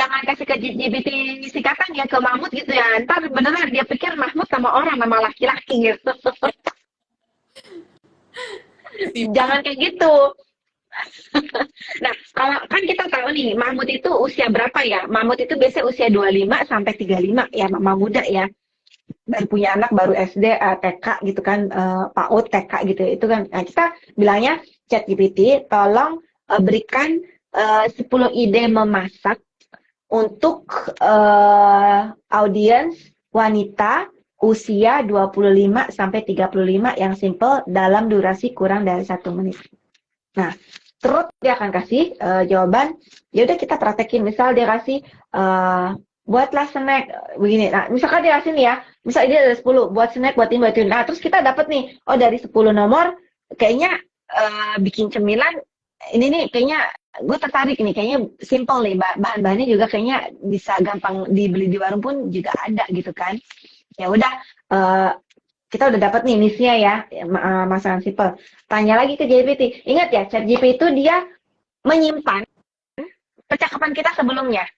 jangan kasih ke GPT singkatan ya ke Mahmud gitu ya. Ntar beneran dia pikir Mahmud nama orang, nama laki-laki gitu. Sibuk. Jangan kayak gitu. Nah, kalau kan kita tahu nih, Mahmud itu usia berapa ya? Mahmud itu biasanya usia 25 sampai 35 ya, mama muda ya. Baru punya anak, baru SD, TK gitu kan, PAUD, TK gitu. Itu kan, nah kita bilangnya ChatGPT, tolong berikan 10 ide memasak untuk audiens wanita usia 25 sampai 35 yang simple dalam durasi kurang dari 1 menit. Nah, terus dia akan kasih jawaban. Ya udah kita praktekin. Misal dia kasih buatlah snack begini. Nah, misalkan dia kasih nih ya, misal dia ada 10 buat snack buat ini. Nah, terus kita dapat nih, oh dari 10 nomor kayaknya bikin cemilan ini nih kayaknya gue tertarik nih, kayaknya simple nih, bahan-bahannya juga kayaknya bisa gampang dibeli di warung pun juga ada gitu kan. Ya udah, kita udah dapat nih niche-nya ya, masakan simple. Tanya lagi ke GPT. Ingat ya, ChatGPT itu dia menyimpan percakapan kita sebelumnya.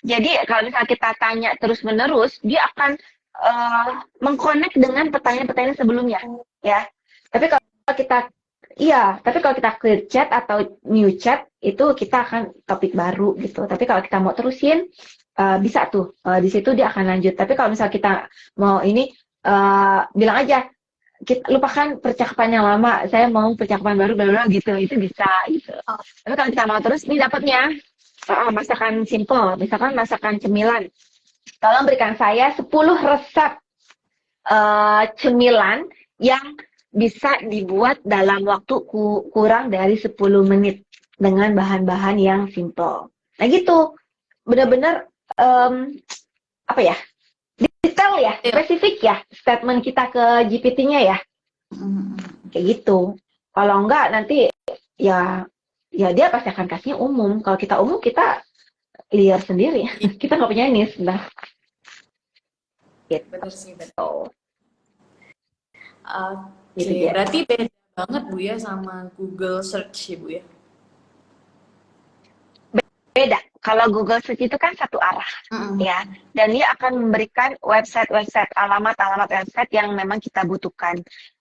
Jadi kalau misalnya kita tanya terus-menerus, dia akan mengkonek dengan pertanyaan-pertanyaan sebelumnya, ya. Tapi kalau kita create chat atau new chat itu kita akan topik baru gitu. Tapi kalau kita mau terusin bisa tuh di situ dia akan lanjut. Tapi kalau misalnya kita mau ini bilang aja kita lupakan percakapan yang lama, saya mau percakapan baru gitu, itu bisa gitu. Tapi kalau kita mau terus, ini dapatnya masakan simple, misalkan masakan cemilan. Tolong berikan saya 10 resep cemilan yang bisa dibuat dalam waktu kurang dari 10 menit dengan bahan-bahan yang simple. Nah gitu, benar-benar apa ya, detail ya, spesifik ya statement kita ke GPT-nya ya. Kayak gitu. Kalau enggak nanti ya dia pasti akan kasihnya umum. Kalau kita umum kita liar sendiri. Kita nggak punya niche. Nah, gitu. Bener sih, bener. Gitu Oke, dia. berarti beda banget Bu ya sama Google Search ya Bu ya? Beda. Kalau Google Search itu kan satu arah, ya. Dan dia akan memberikan website-website, alamat-alamat website yang memang kita butuhkan.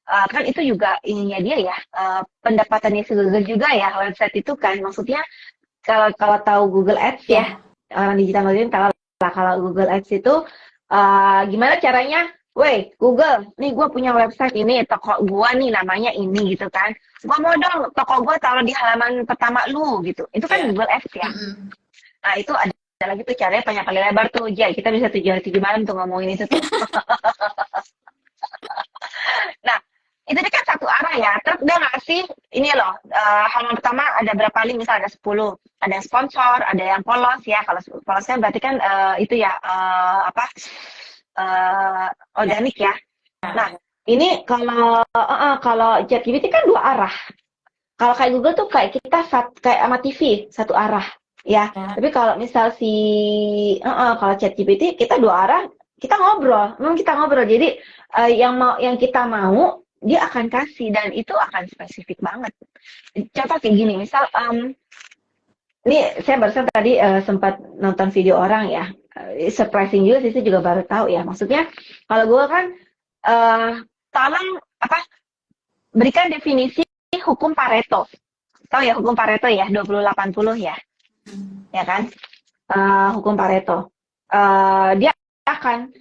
Kan itu juga ininya dia ya, pendapatannya Google juga ya, website itu kan. Maksudnya kalau tahu Google Ads ya, orang digital marketing tahu lah kalau Google Ads itu gimana caranya. Weh, Google, nih gue punya website ini, toko gue nih namanya ini gitu kan. Gue mau dong toko gue taruh di halaman pertama lu gitu. Itu kan Google Ads ya. Nah itu ada lagi tuh caranya panjang kali lebar tuh. Ya kita bisa 7 hari 7 malam tuh ngomongin itu tuh. Nah itu kan satu arah ya. Terus dia ngasih ini loh, halaman pertama ada berapa link, misal ada 10. Ada yang sponsor, ada yang polos ya. Kalau polosnya berarti kan itu ya organik ya. Nah, ini kalau ChatGPT kan dua arah. Kalau kayak Google tuh kayak kita kayak sama TV satu arah ya. Tapi kalau misal kalau ChatGPT kita dua arah, kita ngobrol. Memang kita ngobrol. Jadi yang kita mau dia akan kasih dan itu akan spesifik banget. Contoh kayak gini, misal ini saya barusan tadi sempat nonton video orang ya. Surprising juga sih, saya juga baru tahu ya. Maksudnya kalau gue kan tolong berikan definisi hukum Pareto. Tahu ya hukum Pareto ya, 20-80 ya. Ya kan? Hukum Pareto. Dia akan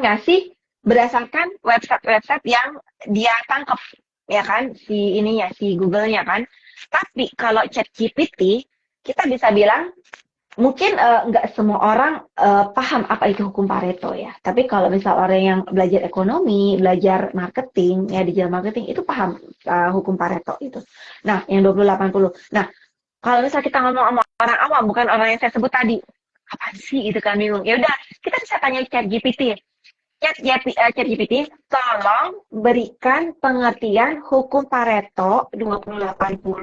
ngasih berdasarkan website-website yang dia tangkap ya kan, si Google-nya kan. Tapi kalau ChatGPT kita bisa bilang mungkin nggak semua orang paham apa itu hukum Pareto ya. Tapi kalau misal orang yang belajar ekonomi, belajar marketing, ya digital marketing itu paham hukum Pareto itu. Nah, yang 20-80. Nah, kalau misal kita ngomong sama orang awam, bukan orang yang saya sebut tadi, apa sih itu kan bingung. Ya udah, kita bisa tanya ChatGPT. ChatGPT, tolong berikan pengertian hukum Pareto 20-80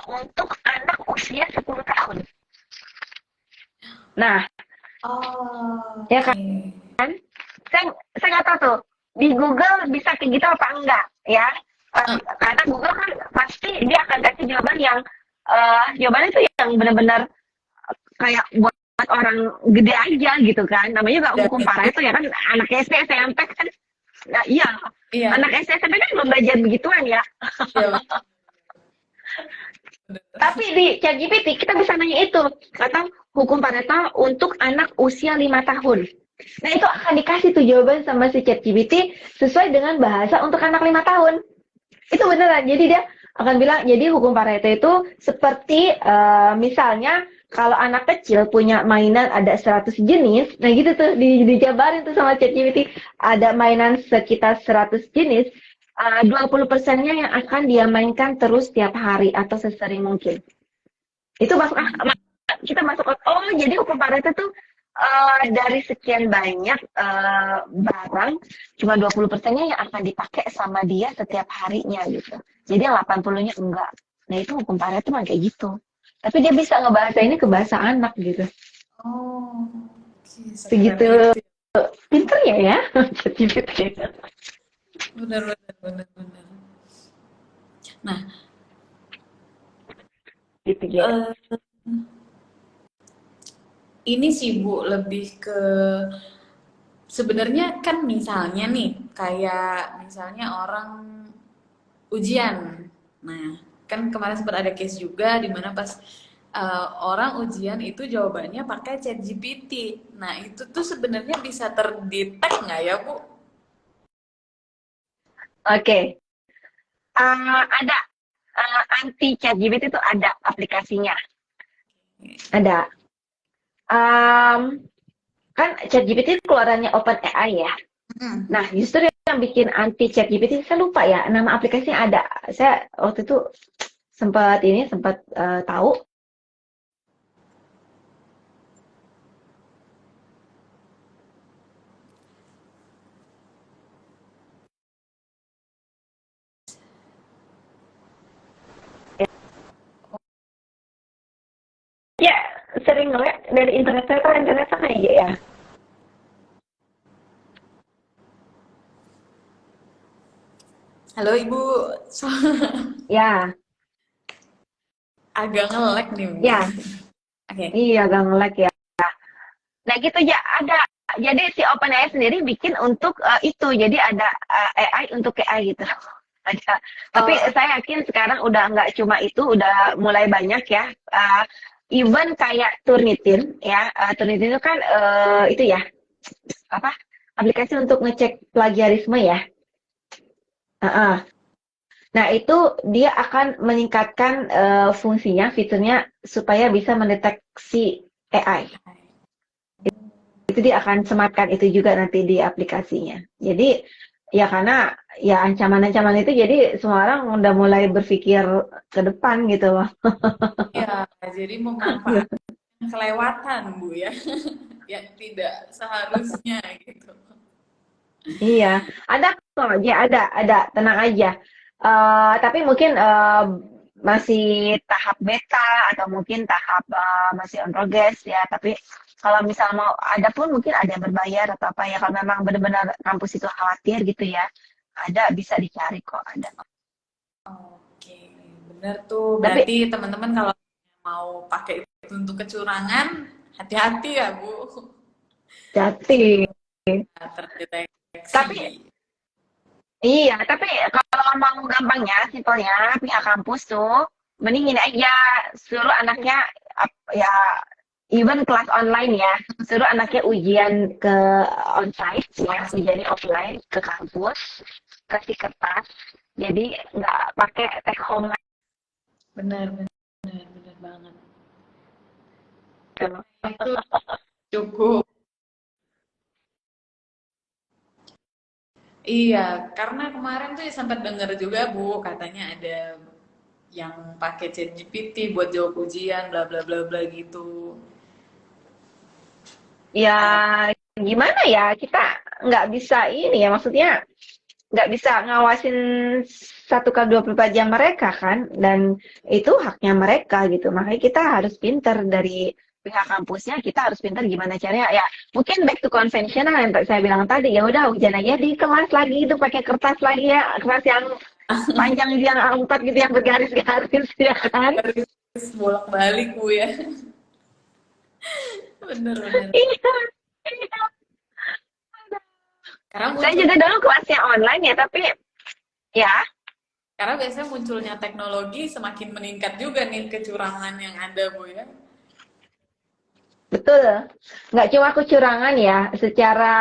untuk anak usia 10 tahun. Nah, ya kan? Saya nggak tahu tuh di Google bisa kayak gitu apa enggak ya? Karena Google kan pasti dia akan kasih jawaban yang jawabannya itu yang benar-benar kayak buat orang gede aja gitu kan. Namanya juga Dan hukum itu Pareto ya kan, anak SD SMP kan. Nah, iya, iya, anak SD SMP kan belum belajar begituan ya. iya bener. Tapi di ChatGPT kita bisa nanya itu, atau hukum Pareto untuk anak usia 5 tahun. Nah, itu akan dikasih tuh jawaban sama si ChatGPT sesuai dengan bahasa untuk anak 5 tahun. Itu beneran. Jadi dia akan bilang, jadi hukum Pareto itu seperti misalnya kalau anak kecil punya mainan ada 100 jenis, nah gitu tuh dijabarin tuh sama ChatGPT, ada mainan sekitar 100 jenis, 20%-nya yang akan dia mainkan terus tiap hari atau sesering mungkin. Itu masuk kita masuk oh jadi hukum Pareto tuh dari sekian banyak barang cuma 20%-nya yang akan dipakai sama dia setiap harinya gitu. Jadi yang 80-nya enggak. Nah, itu hukum Pareto mah kayak gitu. Tapi dia bisa ngebahasa ini ke bahasa anak gitu. Oh, oke, sekeren Segitu itu. pinternya ya. ChatGPT. Bener, bener, bener, bener. Nah, Gitu ya. eh, ini sih Bu lebih ke sebenarnya kan misalnya nih kayak misalnya orang ujian. Nah, kan kemarin sempat ada case juga di mana pas orang ujian itu jawabannya pakai ChatGPT. Nah, itu tuh sebenarnya bisa terdetek nggak ya, Bu? Oke. Ada anti ChatGPT itu ada aplikasinya. Ada. Um, kan ChatGPT keluarannya OpenAI ya. Hmm. Nah, justru yang bikin anti ChatGPT, saya lupa ya, nama aplikasinya ada. Saya waktu itu sempat tahu. Ya, sering ngeliat dari internet saya kan internet sana aja ya. Halo Ibu, so, Ya, agak nge-lag nih Bu. ya, Oke. iya gak nge-lag ya. Nah gitu ya ada. Jadi si OpenAI sendiri bikin untuk itu. Jadi ada AI untuk AI gitu. Ada. Tapi Oh, saya yakin sekarang udah nggak cuma itu, udah mulai banyak ya. Even kayak Turnitin ya. Turnitin itu kan itu ya apa? Aplikasi untuk ngecek plagiarisme ya. Heeh. Nah, itu dia akan meningkatkan fungsinya, fiturnya supaya bisa mendeteksi AI. Itu dia akan sematkan itu juga nanti di aplikasinya. Jadi ya karena ya ancaman-ancaman itu jadi semua orang udah mulai berpikir ke depan gitu loh. ya, jadi memanfaatkan kelewatan Bu ya, yang tidak seharusnya gitu. Iya, ada kok, ya ada, tenang aja. Tapi mungkin masih tahap beta atau mungkin tahap masih on progress ya. Tapi kalau misal mau ada pun mungkin ada yang berbayar atau apa ya. Kalau memang benar-benar kampus itu khawatir gitu ya, ada bisa dicari kok ada. Oke, bener tuh. Tapi Berarti teman-teman kalau mau pakai itu untuk kecurangan, hati-hati ya Bu. jati. Terdeteksi. Tapi iya, tapi kalau mau gampangnya, simpelnya pihak kampus tuh mending ini aja suruh anaknya ya even kelas online ya, suruh anaknya ujian ke onsite ya, ujiannya offline ke kampus, kasih kertas, jadi nggak pakai take home Bener, bener, bener banget. gitu. Itu cukup. Iya, karena kemarin tuh sempat dengar juga Bu, katanya ada yang pakai ChatGPT buat jawab ujian, bla bla bla bla gitu. Ya gimana ya, kita nggak bisa ini ya, maksudnya nggak bisa ngawasin 1 kali 24 jam mereka kan, dan itu haknya mereka gitu. Makanya kita harus pinter dari pihak kampusnya, kita harus pinter gimana caranya ya. Mungkin back to conventional yang saya bilang tadi, ya udah hujan aja di kelas lagi itu pakai kertas lagi ya, kertas yang panjang yang A4 gitu yang bergaris-garis ya kan. Garis bolak-balik Bu ya. Bener-bener. Iya, iya. Karena Saya muncul juga dulu kelasnya online ya, tapi ya karena biasanya munculnya teknologi semakin meningkat juga nih kecurangan yang ada Bu ya. betul. Nggak cuma kecurangan ya, secara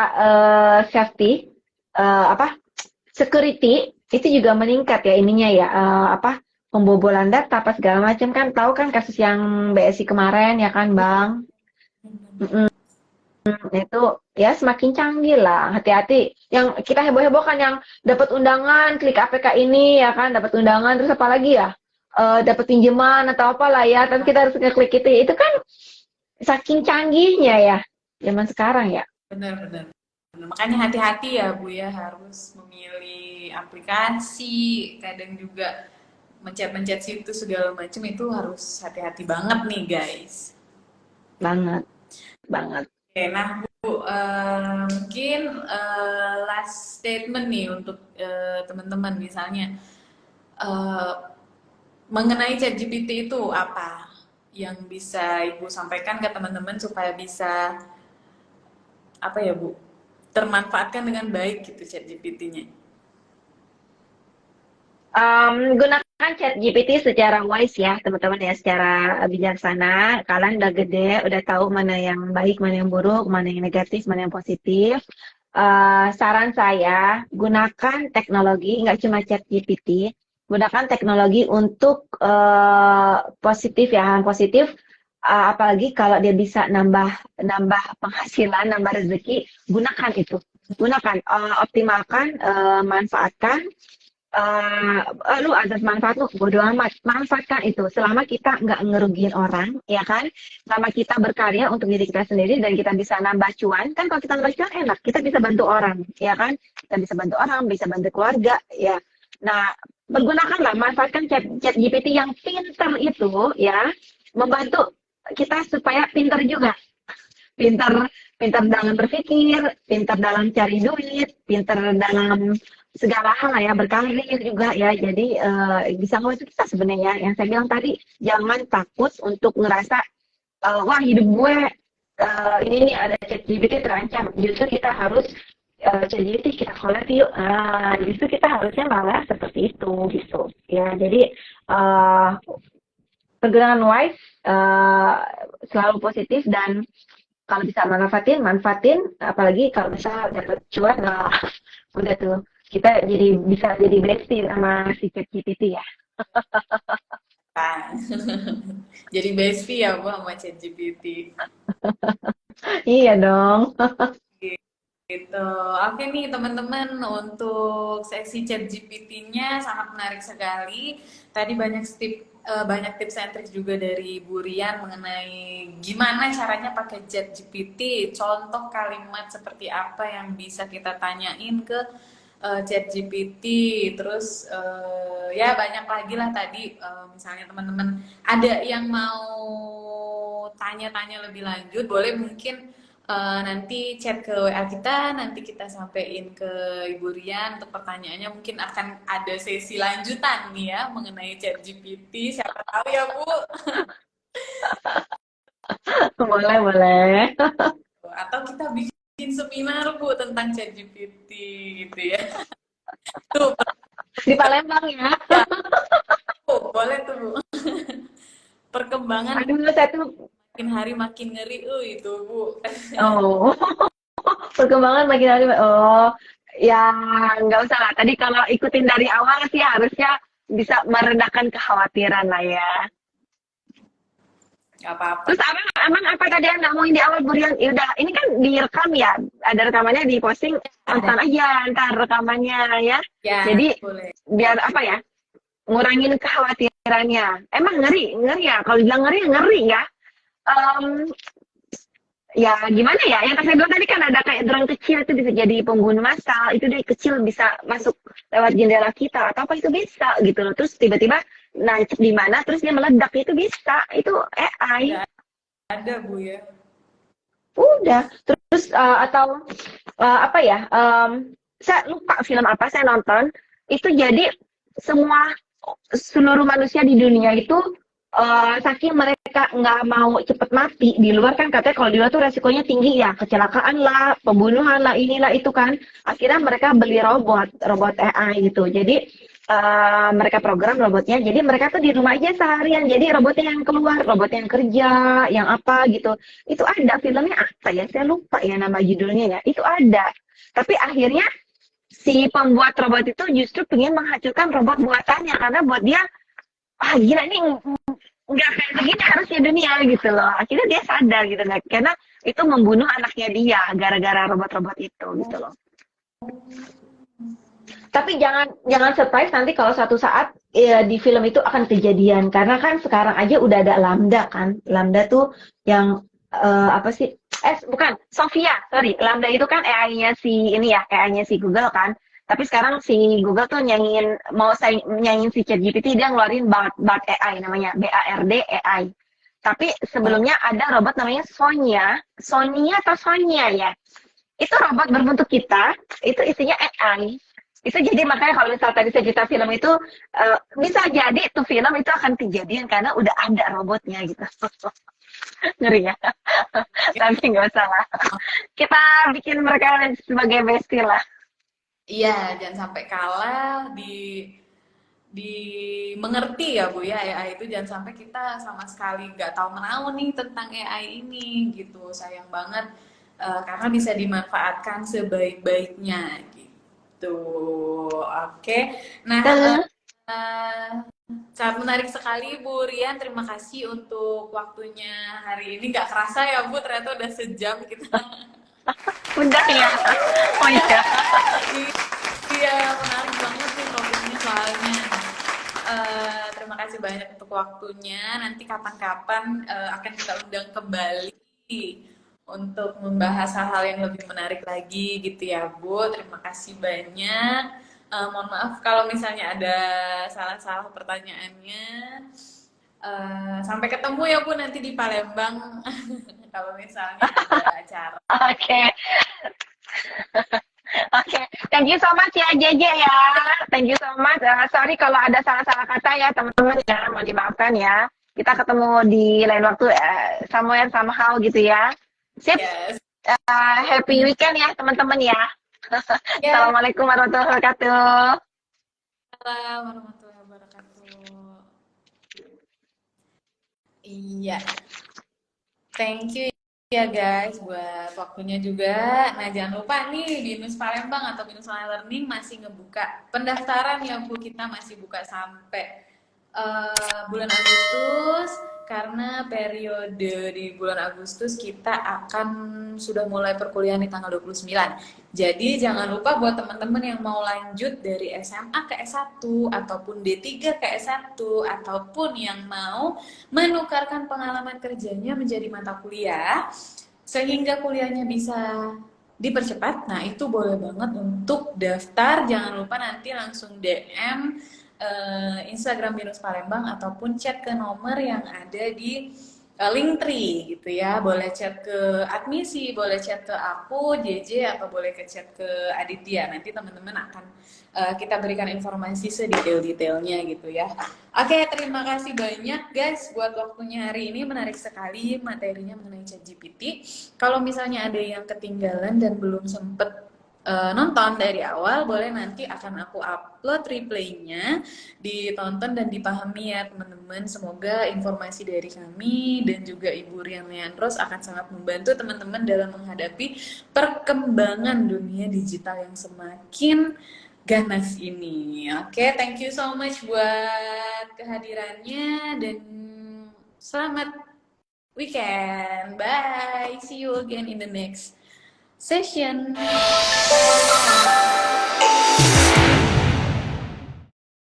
safety, apa, security, itu juga meningkat ya ininya ya, apa, pembobolan data apa segala macam kan, tahu kan kasus yang BSI kemarin ya kan Bang? Mm-mm. Itu ya semakin canggih lah, hati-hati. Yang kita heboh-hebohkan yang dapat undangan, klik APK ini ya kan, dapat undangan, terus apa lagi ya? Dapat pinjaman atau apalah ya, tapi kita harus ngeklik itu kan saking canggihnya ya zaman sekarang ya. Benar-benar. Makanya hati-hati ya Bu ya, harus memilih aplikasi, kadang juga mencet-mencet situs segala macam itu harus hati-hati banget nih guys. Banget, banget. Oke, nah Bu, mungkin last statement nih untuk teman-teman misalnya eh, mengenai ChatGPT itu apa yang bisa Ibu sampaikan ke teman-teman supaya bisa apa ya Bu, termanfaatkan dengan baik gitu ChatGPT-nya. Gunakan ChatGPT secara wise ya, teman-teman ya, secara bijaksana. Kalian udah gede, udah tahu mana yang baik, mana yang buruk, mana yang negatif, mana yang positif. Saran saya, gunakan teknologi, nggak cuma ChatGPT, gunakan teknologi untuk positif ya, hal positif. Apalagi kalau dia bisa nambah nambah penghasilan, nambah rezeki, gunakan itu. Gunakan, optimalkan, manfaatkan. Lu azas manfaat lu bodo amat, manfaatkan itu selama kita nggak ngerugiin orang ya kan, selama kita berkarya untuk diri kita sendiri dan kita bisa nambah cuan kan. Kalau kita nambah cuan enak, kita bisa bantu orang ya kan, kita bisa bantu orang, bisa bantu keluarga ya. Nah, pergunakanlah, manfaatkan chat GPT yang pinter itu ya, membantu kita supaya pinter juga, pintar pintar dalam berpikir, pintar dalam cari duit, pintar dalam segala hal lah ya, berkarir juga ya. Jadi bisa ngebantu kita sebenarnya. Yang saya bilang tadi, jangan takut untuk ngerasa wah hidup gue ini nih ada ChatGPT terancam. Justru kita harus ChatGPT kita collab yuk. Justru kita harusnya malah seperti itu gitu. Ya, jadi pergunakan wise, selalu positif, dan kalau bisa manfaatin, manfaatin, apalagi kalau bisa dapat cuan, nah udah tuh kita jadi bisa jadi bestie sama si ChatGPT ya. Nah, jadi bestie ya Bu sama ChatGPT. Iya dong. Gitu. Oke nih teman-teman, untuk seksi chat GPT-nya sangat menarik sekali. Tadi banyak tips and tricks juga dari Bu Rian mengenai gimana caranya pakai chat GPT. Contoh kalimat seperti apa yang bisa kita tanyain ke chat GPT. Terus ya banyak lagi lah tadi, misalnya teman-teman ada yang mau tanya-tanya lebih lanjut, boleh mungkin nanti chat ke WA kita, nanti kita sampein ke Ibu Rian untuk pertanyaannya. Mungkin akan ada sesi lanjutan nih ya mengenai chat GPT. Siapa tahu ya Bu. Boleh, boleh. Atau kita bikin seminar Bu tentang chat GPT gitu ya. Tuh, Di Palembang ya. ya, Bu, boleh tuh Bu. Perkembangan Aduh, saya tuh, makin hari makin ngeri itu Bu. oh, perkembangan makin hari, oh, ya nggak usah lah. Tadi kalau ikutin dari awal sih harusnya bisa meredakan kekhawatiran lah ya. Gak apa-apa. Terus emang apa tadi yang ngomongin di awal Burian? Ya udah, ini kan direkam ya, ada rekamannya, di posting, Ada. nonton aja ntar rekamannya ya. Ya, Jadi boleh. biar apa ya, ngurangin kekhawatirannya. Emang ngeri, ngeri ya. Kalau bilang ngeri, ngeri ya. Em, ya gimana ya? Yang saya bilang tadi kan ada kayak drone kecil itu bisa jadi pembunuh massal. Itu dari kecil bisa masuk lewat jendela kita atau apa, itu bisa gitu loh. Terus tiba-tiba nancep di mana, terus dia meledak, itu bisa. Itu AI. Ya, ada Bu ya. Udah, terus atau apa ya? Saya lupa film apa saya nonton. Itu jadi semua seluruh manusia di dunia itu saking mereka nggak mau cepet mati di luar kan katanya kalau di luar tuh resikonya tinggi ya kecelakaan lah pembunuhan lah inilah itu kan akhirnya mereka beli robot AI gitu jadi mereka program robotnya jadi mereka tuh di rumah aja seharian jadi robotnya yang keluar robot yang kerja yang apa gitu itu ada filmnya apa ya saya lupa ya nama judulnya ya itu ada tapi akhirnya si pembuat robot itu justru pengen menghancurkan robot buatannya karena buat dia gila nih nggak kayak begini harusnya dunia gitu loh akhirnya dia sadar gitu nah, karena itu membunuh anaknya dia gara-gara robot-robot itu gitu loh tapi jangan jangan surprise nanti kalau suatu saat di film itu akan kejadian karena kan sekarang aja udah ada Lambda kan Lambda tuh yang apa sih bukan Sophia sorry Lambda itu kan AI-nya si ini ya AI-nya si Google kan tapi sekarang si Google tuh nyanyiin si ChatGPT dia ngeluarin Bard AI namanya BARD AI tapi sebelumnya ada robot namanya Sonia atau Sonia ya itu robot berbentuk kita itu isinya AI itu jadi makanya kalau misal tadi saya cerita film itu bisa jadi tuh film itu akan kejadian karena udah ada robotnya gitu ngeri ya tapi nggak usah lah kita bikin mereka sebagai bestie lah Iya, jangan sampai kalah di mengerti ya Bu ya AI itu jangan sampai kita sama sekali nggak tahu menahu nih tentang AI ini gitu sayang banget karena bisa dimanfaatkan sebaik-baiknya gitu. Oke, nah dan sangat menarik sekali Bu Rian, terima kasih untuk waktunya hari ini. Nggak kerasa ya Bu, ternyata udah sejam kita. udah ya oh iya Iya, menarik banget sih topiknya soalnya. Terima kasih banyak untuk waktunya. Nanti kapan-kapan akan kita undang kembali untuk membahas hal-hal yang lebih menarik lagi gitu ya Bu. Terima kasih banyak. Mohon maaf kalau misalnya ada salah-salah pertanyaannya. Sampai ketemu ya Bu nanti di Palembang kalau misalnya ada acara. oke Oke, thank you so much ya JJ ya. Thank you so much. Sorry kalau ada salah-salah kata ya teman-teman ya, mau dimaafkan ya. Kita ketemu di lain waktu somewhere somehow gitu ya. Sip. Yes. Happy weekend ya teman-teman ya. Yeah. Assalamualaikum warahmatullahi wabarakatuh. Assalamualaikum warahmatullahi wabarakatuh. Iya. Thank you ya guys buat waktunya juga. Nah jangan lupa nih Binus Palembang atau Binus Online Learning masih ngebuka pendaftaran ya Bu kita masih buka sampai bulan Agustus karena periode di bulan Agustus kita akan sudah mulai perkuliahan di tanggal 29. Jadi jangan lupa buat teman-teman yang mau lanjut dari SMA ke S1 ataupun D3 ke S1 ataupun yang mau menukarkan pengalaman kerjanya menjadi mata kuliah sehingga kuliahnya bisa dipercepat. Nah, itu boleh banget untuk daftar. Jangan lupa nanti langsung DM Instagram Binus Palembang ataupun chat ke nomor yang ada di Linktree gitu ya. Boleh chat ke admisi, boleh chat ke aku, JJ, atau boleh ke chat ke Aditya. Nanti teman-teman akan kita berikan informasi sedetail-detailnya gitu ya. Oke, terima kasih banyak guys buat waktunya hari ini. Menarik sekali materinya mengenai ChatGPT. Kalau misalnya ada yang ketinggalan dan belum sempet nonton dari awal, boleh nanti akan aku upload replaynya, ditonton dan dipahami ya teman-teman. Semoga informasi dari kami dan juga Ibu Rian Leandros akan sangat membantu teman-teman dalam menghadapi perkembangan dunia digital yang semakin ganas ini. Oke, thank you so much buat kehadirannya dan selamat weekend. Bye. See you again in the next session.